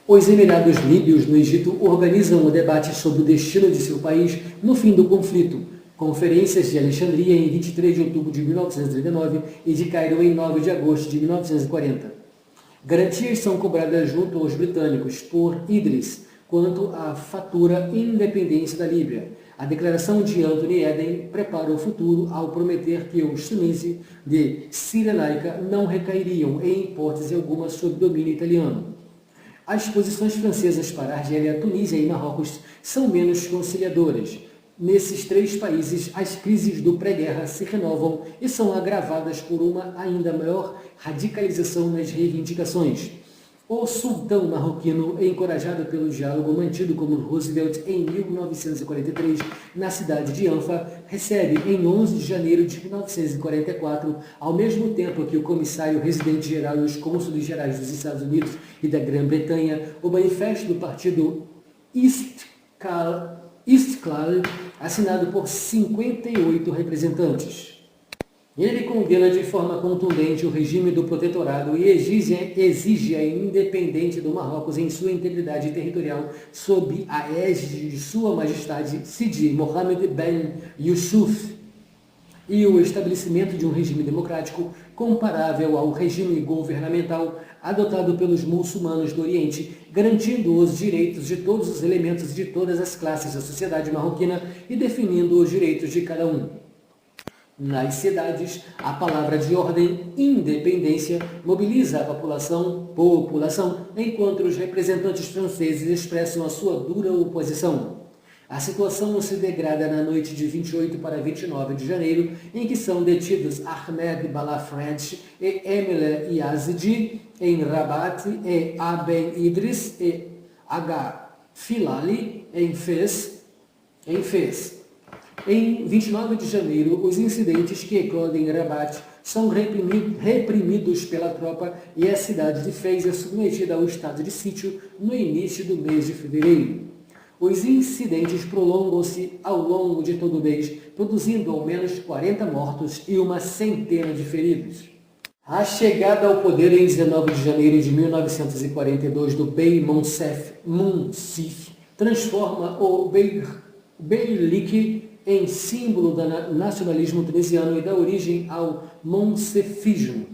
Os Emirados Líbios no Egito organizam o debate sobre o destino de seu país no fim do conflito. Conferências de Alexandria em 23 de outubro de 1939 e de Cairo em 9 de agosto de 1940. Garantias são cobradas junto aos britânicos por Idris quanto à futura independência da Líbia. A declaração de Anthony Eden prepara o futuro ao prometer que os Tunisi de Cirenaica não recairiam em hipótese alguma sob domínio italiano. As posições francesas para Argélia, Tunísia e Marrocos são menos conciliadoras. Nesses três países, as crises do pré-guerra se renovam e são agravadas por uma ainda maior radicalização nas reivindicações. O sultão marroquino, encorajado pelo diálogo mantido com Roosevelt em 1943 na cidade de Anfa, recebe em 11 de janeiro de 1944, ao mesmo tempo que o comissário residente-geral e os cônsules gerais dos Estados Unidos e da Grã-Bretanha, o manifesto do partido Istiqlal, assinado por 58 representantes. Ele condena de forma contundente o regime do protetorado e exige a independência do Marrocos em sua integridade territorial sob a égide de Sua Majestade Sidi Mohammed Ben Yusuf e o estabelecimento de um regime democrático comparável ao regime governamental adotado pelos muçulmanos do Oriente, garantindo os direitos de todos os elementos de todas as classes da sociedade marroquina e definindo os direitos de cada um. Nas cidades, a palavra de ordem independência mobiliza a população, enquanto os representantes franceses expressam a sua dura oposição. A situação se degrada na noite de 28 para 29 de janeiro, em que são detidos Ahmed Balafred e Emile Yazidi em Rabat e Aben Idris e Aga Filali em Fez. Em 29 de janeiro, os incidentes que eclodem em Rabat são reprimidos pela tropa e a cidade de Fez é submetida ao estado de sítio no início do mês de fevereiro. Os incidentes prolongam-se ao longo de todo o mês, produzindo ao menos 40 mortos e uma centena de feridos. A chegada ao poder em 19 de janeiro de 1942 do Bey Monsef transforma o Beylik em símbolo do nacionalismo tunisiano e da origem ao monsefismo.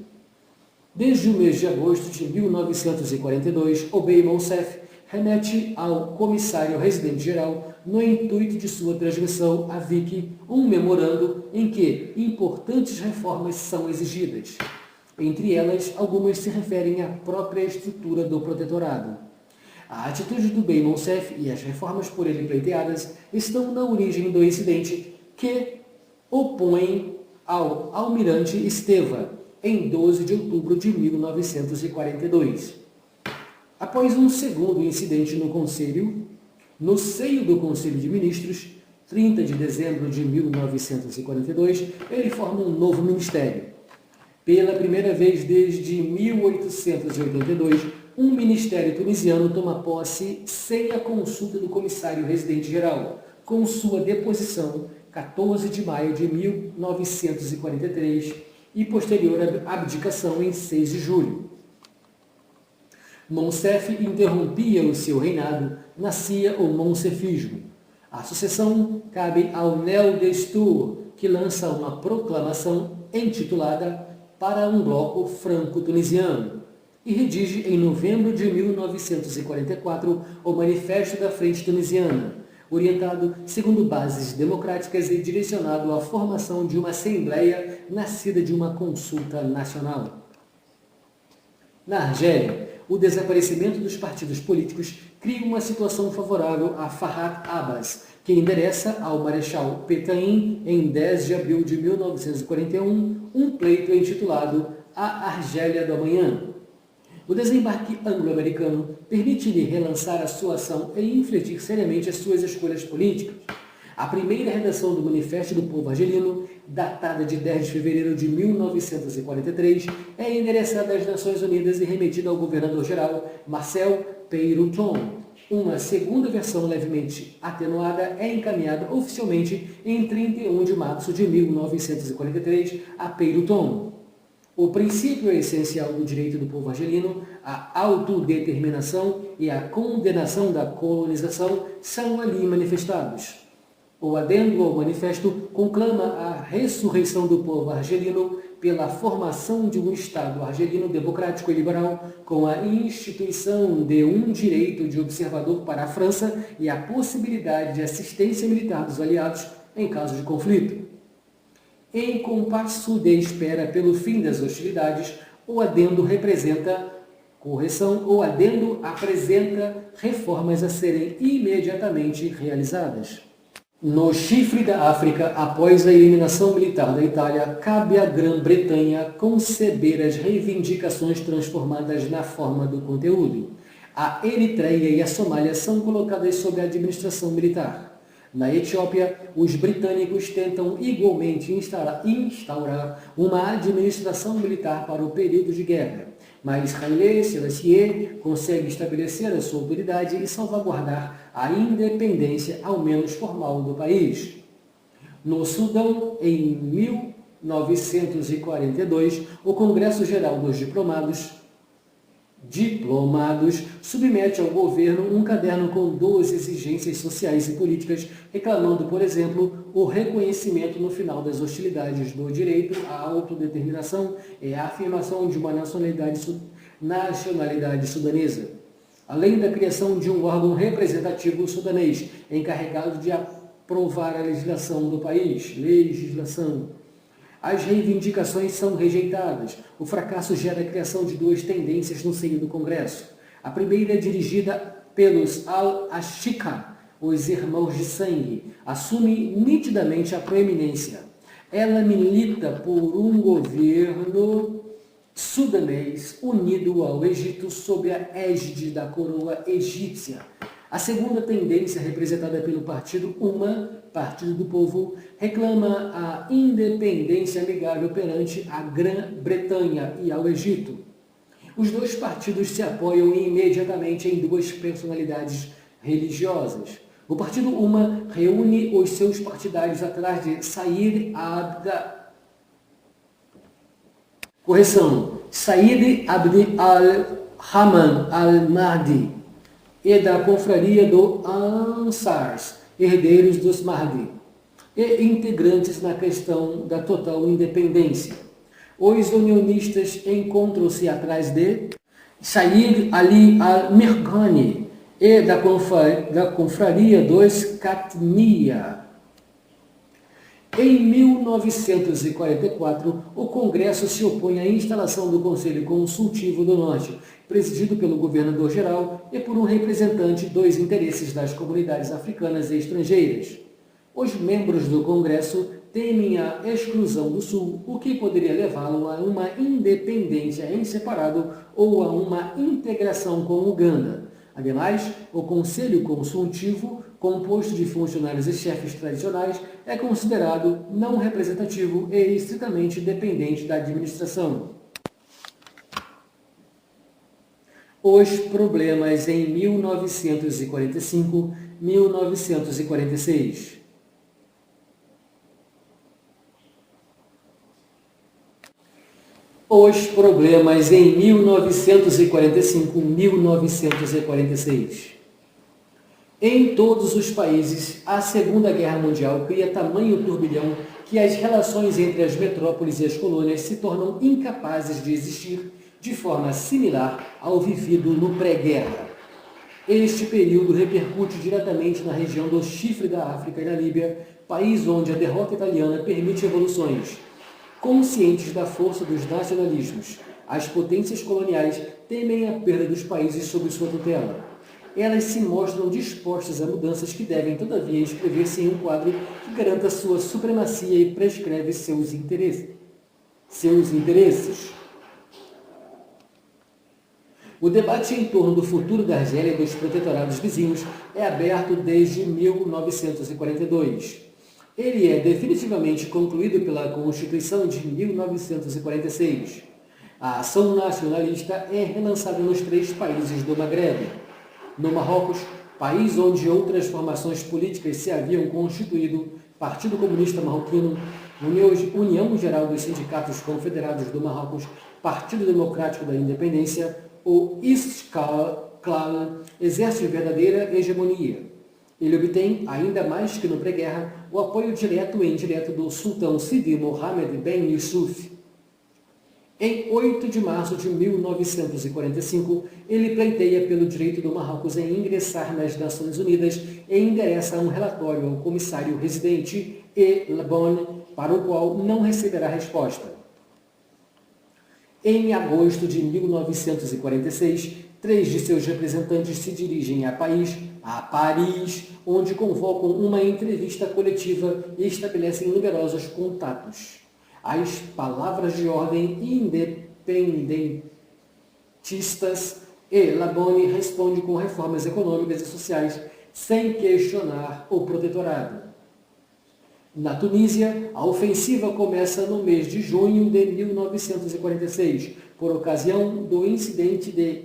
Desde o mês de agosto de 1942, o Bey Monsef remete ao comissário residente-geral, no intuito de sua transmissão a Vicky, um memorando em que importantes reformas são exigidas. Entre elas, algumas se referem à própria estrutura do protetorado. A atitude do Bey Monsef e as reformas por ele pleiteadas estão na origem do incidente que opõe ao almirante Esteva, em 12 de outubro de 1942. Após um segundo incidente no seio do Conselho de Ministros, 30 de dezembro de 1942, ele forma um novo ministério. Pela primeira vez desde 1882, um ministério tunisiano toma posse sem a consulta do comissário residente-geral, com sua deposição 14 de maio de 1943 e posterior abdicação em 6 de julho. Monsef interrompia o seu reinado, nascia o monsefismo. A sucessão cabe ao Nel Destour, que lança uma proclamação intitulada Para um Bloco Franco-Tunisiano e redige em novembro de 1944 o Manifesto da Frente Tunisiana, orientado segundo bases democráticas e direcionado à formação de uma assembleia nascida de uma consulta nacional. Na Argélia, o desaparecimento dos partidos políticos cria uma situação favorável a Farhat Abbas, que endereça ao Marechal Pétain, em 10 de abril de 1941, um pleito intitulado A Argélia do Amanhã. O desembarque anglo-americano permite-lhe relançar a sua ação e infletir seriamente as suas escolhas políticas. A primeira redação do Manifesto do Povo Argelino, datada de 10 de fevereiro de 1943, é endereçada às Nações Unidas e remetida ao governador-geral Marcel Peyroton. Uma segunda versão levemente atenuada é encaminhada oficialmente em 31 de março de 1943 a Peyroton. O princípio essencial do direito do povo argelino, a autodeterminação e a condenação da colonização são ali manifestados. O adendo ao manifesto conclama a ressurreição do povo argelino pela formação de um Estado argelino democrático e liberal, com a instituição de um direito de observador para a França e a possibilidade de assistência militar dos aliados em caso de conflito. Em compasso de espera pelo fim das hostilidades, o adendo apresenta reformas a serem imediatamente realizadas. No chifre da África, após a eliminação militar da Itália, cabe à Grã-Bretanha conceber as reivindicações transformadas na forma do conteúdo. A Eritreia e a Somália são colocadas sob a administração militar. Na Etiópia, os britânicos tentam igualmente instaurar uma administração militar para o período de guerra, mas Haile Selassie consegue estabelecer a sua autoridade e salvaguardar a independência, ao menos formal, do país. No Sudão, em 1942, o Congresso Geral dos Diplomados submete ao governo um caderno com 12 exigências sociais e políticas, reclamando, por exemplo, o reconhecimento no final das hostilidades do direito à autodeterminação e a afirmação de uma nacionalidade sudanesa, além da criação de um órgão representativo sudanês, encarregado de aprovar a legislação do país. As reivindicações são rejeitadas. O fracasso gera a criação de duas tendências no seio do Congresso. A primeira, dirigida pelos Al-Ashika, os irmãos de sangue, assume nitidamente a proeminência. Ela milita por um governo sudanês unido ao Egito sob a égide da coroa egípcia. A segunda tendência, representada pelo Partido UMA, Partido do Povo, reclama a independência amigável perante a Grã-Bretanha e ao Egito. Os dois partidos se apoiam imediatamente em duas personalidades religiosas. O Partido UMA reúne os seus partidários atrás de Said Abd al-Rahman al-Mahdi e da confraria do Ansars, herdeiros dos Mahdi. e integrantes na questão da total independência. Os unionistas encontram-se atrás de Said Ali al-Mirghani e da confraria dos Katmiya. Em 1944, o Congresso se opõe à instalação do Conselho Consultivo do Norte, presidido pelo governador-geral e por um representante dos interesses das comunidades africanas e estrangeiras. Os membros do Congresso temem a exclusão do Sul, o que poderia levá-lo a uma independência em separado ou a uma integração com Uganda. Ademais, o Conselho Consultivo, composto de funcionários e chefes tradicionais, é considerado não representativo e estritamente dependente da administração. Os problemas em 1945-1946. Os problemas em 1945-1946. Em todos os países, a Segunda Guerra Mundial cria tamanho turbilhão que as relações entre as metrópoles e as colônias se tornam incapazes de existir de forma similar ao vivido no pré-guerra. Este período repercute diretamente na região do Chifre da África e na Líbia, país onde a derrota italiana permite evoluções. Conscientes da força dos nacionalismos, as potências coloniais temem a perda dos países sob sua tutela. Elas se mostram dispostas a mudanças que devem, todavia, inscrever-se em um quadro que garanta sua supremacia e prescreve seus interesses. O debate em torno do futuro da Argélia e dos protetorados vizinhos é aberto desde 1942. Ele é definitivamente concluído pela Constituição de 1946. A ação nacionalista é relançada nos 3 países do Maghreb. No Marrocos, país onde outras formações políticas se haviam constituído, Partido Comunista Marroquino, União Geral dos Sindicatos Confederados do Marrocos, Partido Democrático da Independência, o Istiqlal exerce verdadeira hegemonia. Ele obtém, ainda mais que no pré-guerra, o apoio direto e indireto do sultão Sidi Mohammed Ben Yusuf. Em 8 de março de 1945, ele pleiteia pelo direito do Marrocos em ingressar nas Nações Unidas e endereça um relatório ao comissário residente El Bon, para o qual não receberá resposta. Em agosto de 1946, 3 de seus representantes se dirigem a Paris, onde convocam uma entrevista coletiva e estabelecem numerosos contatos. As palavras de ordem independentistas e Labone responde com reformas econômicas e sociais, sem questionar o protetorado. Na Tunísia, a ofensiva começa no mês de junho de 1946, por ocasião do incidente de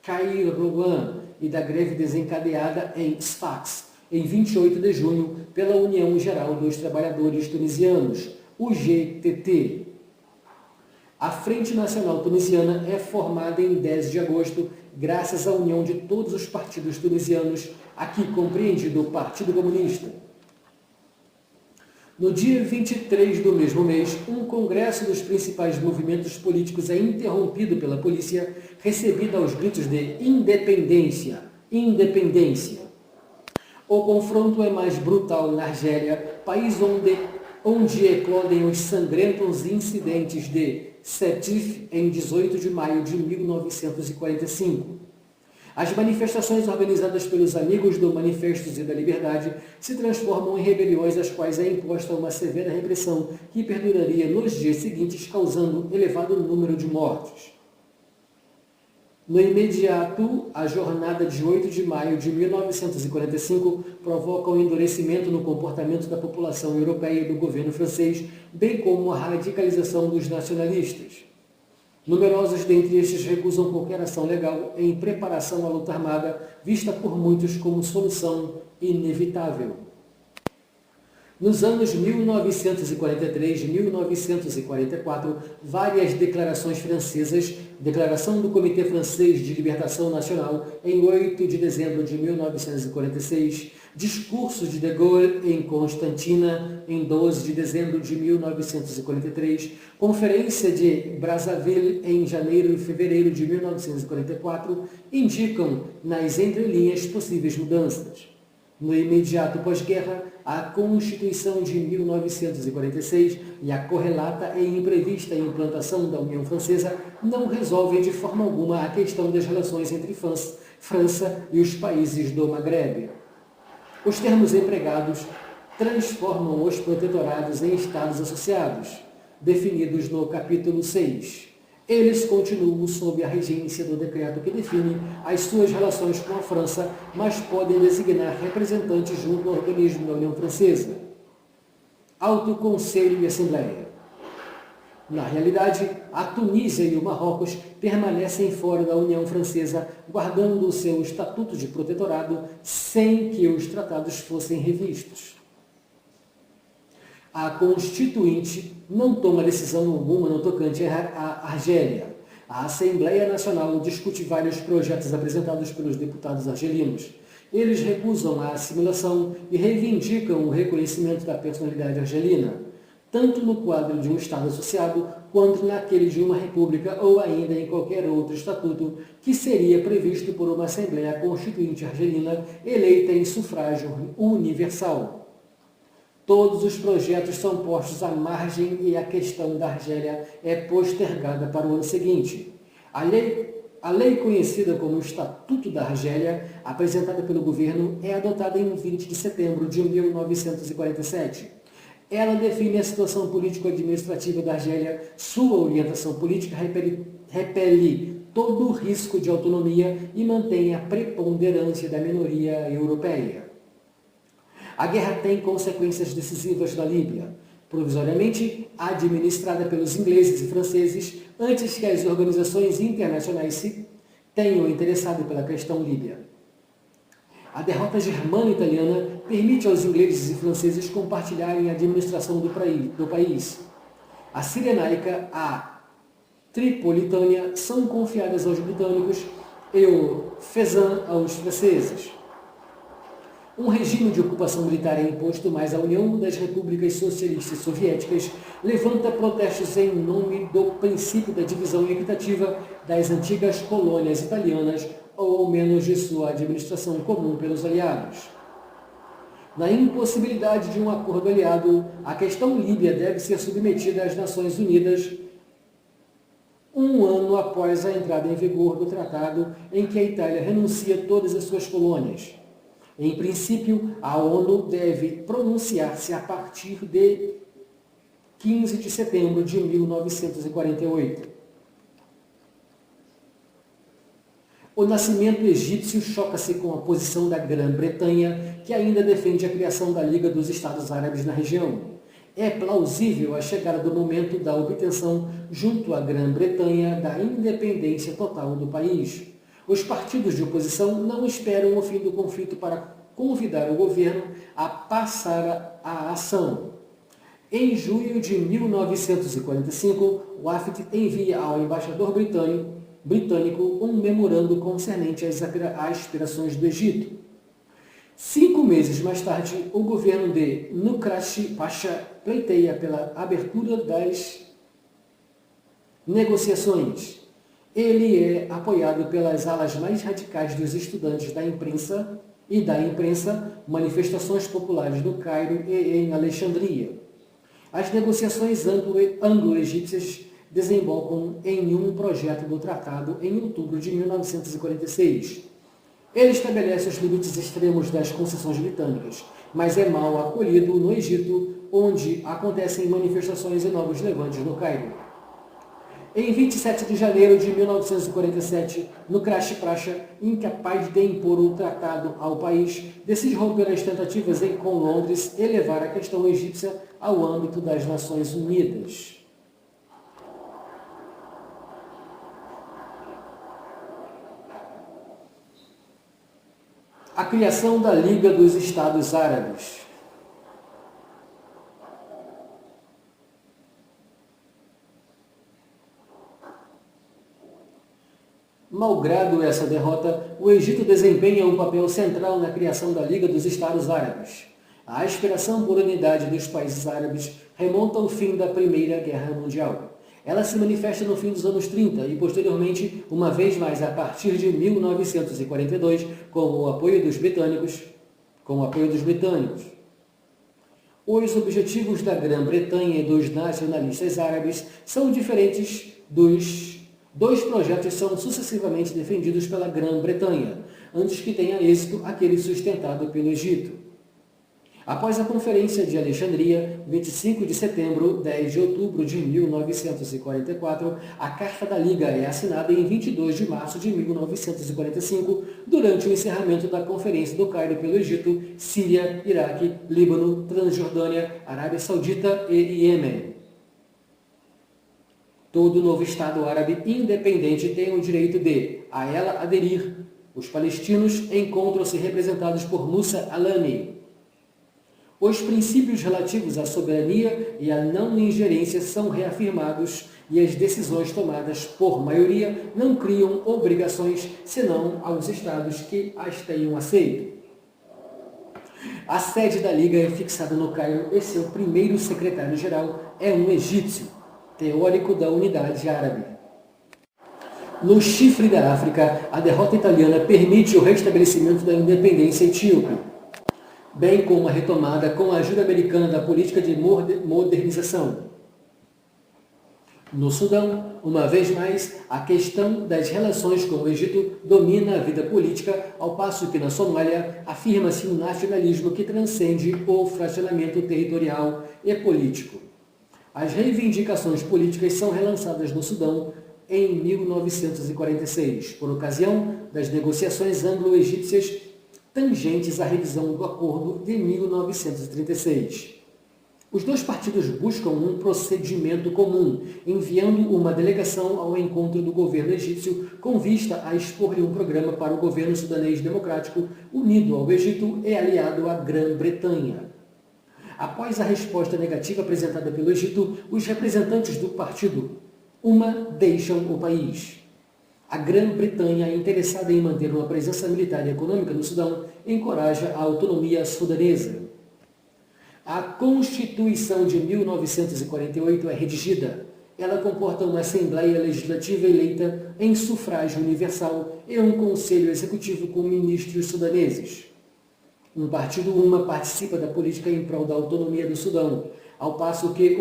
Kairouan e da greve desencadeada em Sfax, em 28 de junho, pela União Geral dos Trabalhadores Tunisianos, UGTT. A Frente Nacional Tunisiana é formada em 10 de agosto, graças à união de todos os partidos tunisianos, aqui compreendido o Partido Comunista. No dia 23 do mesmo mês, um congresso dos principais movimentos políticos é interrompido pela polícia, recebida aos gritos de independência, independência. O confronto é mais brutal na Argélia, país onde eclodem os sangrentos incidentes de Sétif em 18 de maio de 1945. As manifestações organizadas pelos Amigos do Manifestos e da Liberdade se transformam em rebeliões às quais é imposta uma severa repressão que perduraria nos dias seguintes, causando elevado número de mortos. No imediato, a jornada de 8 de maio de 1945 provoca um endurecimento no comportamento da população europeia e do governo francês, bem como a radicalização dos nacionalistas. Numerosos dentre estes recusam qualquer ação legal em preparação à luta armada, vista por muitos como solução inevitável. Nos anos 1943 e 1944, várias declarações francesas, Declaração do Comitê Francês de Libertação Nacional, em 8 de dezembro de 1946, Discurso de De Gaulle em Constantina, em 12 de dezembro de 1943, Conferência de Brazzaville em janeiro e fevereiro de 1944, indicam nas entrelinhas possíveis mudanças. No imediato pós-guerra, a Constituição de 1946 e a correlata e imprevista implantação da União Francesa não resolvem de forma alguma a questão das relações entre França e os países do Maghreb. Os termos empregados transformam os protetorados em estados associados, definidos no capítulo 6. Eles continuam sob a regência do decreto que define as suas relações com a França, mas podem designar representantes junto ao organismo da União Francesa. Alto Conselho e Assembleia. Na realidade, a Tunísia e o Marrocos permanecem fora da União Francesa, guardando o seu estatuto de protetorado sem que os tratados fossem revistos. A Constituinte não toma decisão alguma no tocante à Argélia. A Assembleia Nacional discute vários projetos apresentados pelos deputados argelinos. Eles recusam a assimilação e reivindicam o reconhecimento da personalidade argelina, tanto no quadro de um Estado associado, quanto naquele de uma república ou ainda em qualquer outro estatuto que seria previsto por uma Assembleia Constituinte argelina eleita em sufrágio universal. Todos os projetos são postos à margem e a questão da Argélia é postergada para o ano seguinte. A lei conhecida como Estatuto da Argélia, apresentada pelo governo, é adotada em 20 de setembro de 1947. Ela define a situação político-administrativa da Argélia, sua orientação política repele todo o risco de autonomia e mantém a preponderância da minoria europeia. A guerra tem consequências decisivas na Líbia, provisoriamente administrada pelos ingleses e franceses, antes que as organizações internacionais se tenham interessado pela questão líbia. A derrota germano-italiana permite aos ingleses e franceses compartilharem a administração do país. A Cirenaica, a Tripolitânia são confiadas aos britânicos e o Fezzan aos franceses. Um regime de ocupação militar é imposto, mas a União das Repúblicas Socialistas Soviéticas levanta protestos em nome do princípio da divisão equitativa das antigas colônias italianas, ou ao menos de sua administração comum pelos aliados. Na impossibilidade de um acordo aliado, a questão líbia deve ser submetida às Nações Unidas um ano após a entrada em vigor do tratado em que a Itália renuncia todas as suas colônias. Em princípio, a ONU deve pronunciar-se a partir de 15 de setembro de 1948. O nascimento egípcio choca-se com a posição da Grã-Bretanha, que ainda defende a criação da Liga dos Estados Árabes na região. É plausível a chegada do momento da obtenção, junto à Grã-Bretanha, da independência total do país. Os partidos de oposição não esperam o fim do conflito para convidar o governo a passar a ação. Em junho de 1945, o AFT envia ao embaixador britânico um memorando concernente às aspirações do Egito. 5 meses mais tarde, o governo de Nukrashi Pasha pleiteia pela abertura das negociações. Ele é apoiado pelas alas mais radicais dos estudantes da imprensa, manifestações populares no Cairo e em Alexandria. As negociações anglo-egípcias desembocam em um projeto do tratado em outubro de 1946. Ele estabelece os limites extremos das concessões britânicas, mas é mal acolhido no Egito, onde acontecem manifestações e novos levantes no Cairo. Em 27 de janeiro de 1947, Nukrashi Pasha, incapaz de impor o tratado ao país, decide romper as tentativas com Londres e levar a questão egípcia ao âmbito das Nações Unidas. A criação da Liga dos Estados Árabes. Malgrado essa derrota, o Egito desempenha um papel central na criação da Liga dos Estados Árabes. A aspiração por unidade dos países árabes remonta ao fim da Primeira Guerra Mundial. Ela se manifesta no fim dos anos 30 e, posteriormente, uma vez mais a partir de 1942, com o apoio dos britânicos. Os objetivos da Grã-Bretanha e dos nacionalistas árabes são diferentes dos dois projetos são sucessivamente defendidos pela Grã-Bretanha, antes que tenha êxito aquele sustentado pelo Egito. Após a Conferência de Alexandria, 25 de setembro, 10 de outubro de 1944, a Carta da Liga é assinada em 22 de março de 1945, durante o encerramento da Conferência do Cairo pelo Egito, Síria, Iraque, Líbano, Transjordânia, Arábia Saudita e Iêmen. Todo novo Estado árabe independente tem o direito de, a ela, aderir. Os palestinos encontram-se representados por Musa Alami. Os princípios relativos à soberania e à não ingerência são reafirmados e as decisões tomadas por maioria não criam obrigações senão aos Estados que as tenham aceito. A sede da Liga é fixada no Cairo e seu primeiro secretário-geral é um egípcio, teórico da unidade árabe. No chifre da África, a derrota italiana permite o restabelecimento da independência etíope, bem como a retomada com a ajuda americana da política de modernização. No Sudão, uma vez mais, a questão das relações com o Egito domina a vida política, ao passo que na Somália afirma-se um nacionalismo que transcende o fracionamento territorial e político. As reivindicações políticas são relançadas no Sudão em 1946, por ocasião das negociações anglo-egípcias tangentes à revisão do acordo de 1936. Os dois partidos buscam um procedimento comum, enviando uma delegação ao encontro do governo egípcio com vista a expor-lhe um programa para o governo sudanês democrático unido ao Egito e aliado à Grã-Bretanha. Após a resposta negativa apresentada pelo Egito, os representantes do partido deixam o país. A Grã-Bretanha, interessada em manter uma presença militar e econômica no Sudão, encoraja a autonomia sudanesa. A Constituição de 1948 é redigida. Ela comporta uma Assembleia Legislativa eleita em sufrágio universal e um Conselho Executivo com ministros sudaneses. Um partido participa da política em prol da autonomia do Sudão, ao passo que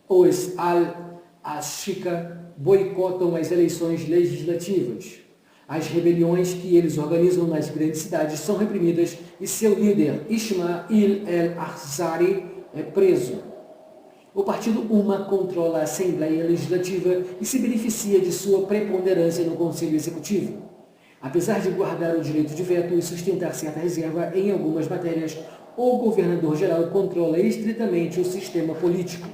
os Al-Ashika boicotam as eleições legislativas. As rebeliões que eles organizam nas grandes cidades são reprimidas e seu líder, Ismail el-Azhari, é preso. O partido controla a Assembleia Legislativa e se beneficia de sua preponderância no Conselho Executivo. Apesar de guardar o direito de veto e sustentar certa reserva em algumas matérias, o governador-geral controla estritamente o sistema político.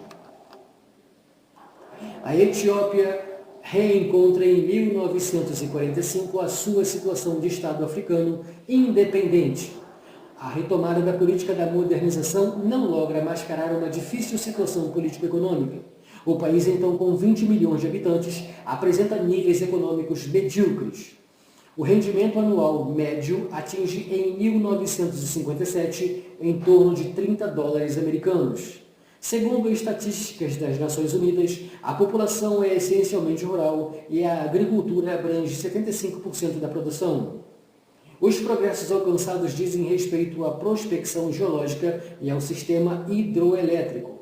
A Etiópia reencontra em 1945 a sua situação de Estado africano independente. A retomada da política da modernização não logra mascarar uma difícil situação político-econômica. O país, então, com 20 milhões de habitantes, apresenta níveis econômicos medíocres. O rendimento anual médio atinge em 1957 em torno de $30 americanos. Segundo estatísticas das Nações Unidas, a população é essencialmente rural e a agricultura abrange 75% da produção. Os progressos alcançados dizem respeito à prospecção geológica e ao sistema hidroelétrico.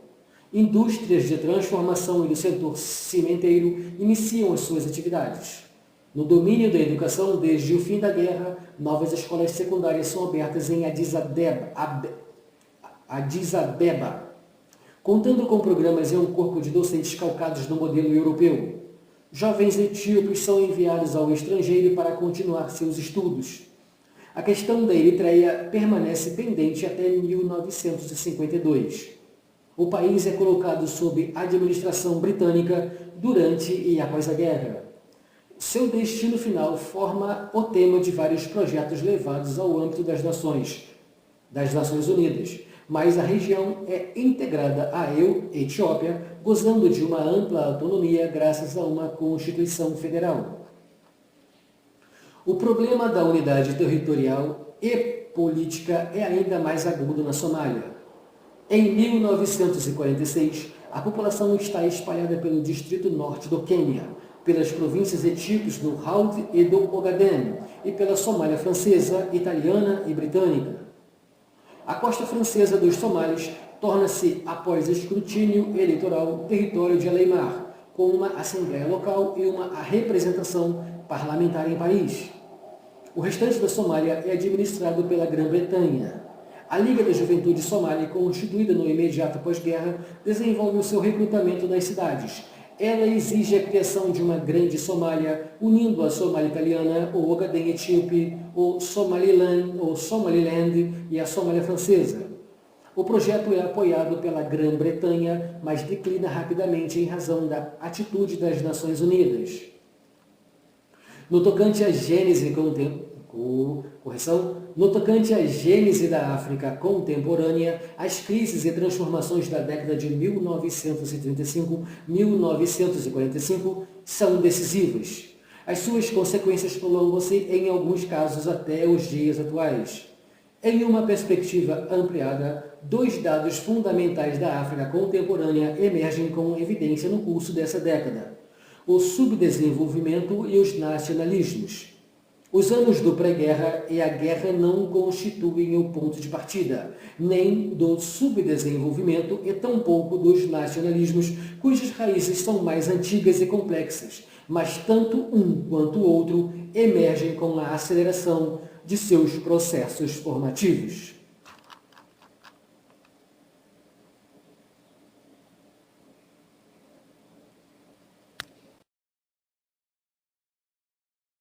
Indústrias de transformação e do setor cimenteiro iniciam as suas atividades. No domínio da educação, desde o fim da guerra, novas escolas secundárias são abertas em Addis Abeba, contando com programas e um corpo de docentes calcados no modelo europeu. Jovens etíopes são enviados ao estrangeiro para continuar seus estudos. A questão da Eritreia permanece pendente até 1952. O país é colocado sob administração britânica durante e após a guerra. Seu destino final forma o tema de vários projetos levados ao âmbito das Nações Unidas, mas a região é integrada à Etiópia, gozando de uma ampla autonomia graças a uma Constituição Federal. O problema da unidade territorial e política é ainda mais agudo na Somália. Em 1946, a população está espalhada pelo distrito norte do Quênia, pelas províncias etíopes do Hawd e do Ogaden e pela Somália francesa, italiana e britânica. A costa francesa dos somalis torna-se, após escrutínio eleitoral, território de Al-Aimar, com uma assembleia local e uma representação parlamentar em Paris. O restante da Somália é administrado pela Grã-Bretanha. A Liga da Juventude Somali, constituída no imediato pós-guerra, desenvolve o seu recrutamento nas cidades. Ela exige a criação de uma grande Somália, unindo a Somália italiana, o Ogaden etíope, o Somaliland e a Somália francesa. O projeto é apoiado pela Grã-Bretanha, mas declina rapidamente em razão da atitude das Nações Unidas. No tocante à gênese da África contemporânea, as crises e transformações da década de 1935-1945 são decisivas. As suas consequências prolongam-se, em alguns casos, até os dias atuais. Em uma perspectiva ampliada, dois dados fundamentais da África contemporânea emergem com evidência no curso dessa década: o subdesenvolvimento e os nacionalismos. Os anos do pré-guerra e a guerra não constituem o ponto de partida, nem do subdesenvolvimento e tampouco dos nacionalismos, cujas raízes são mais antigas e complexas, mas tanto um quanto o outro emergem com a aceleração de seus processos formativos.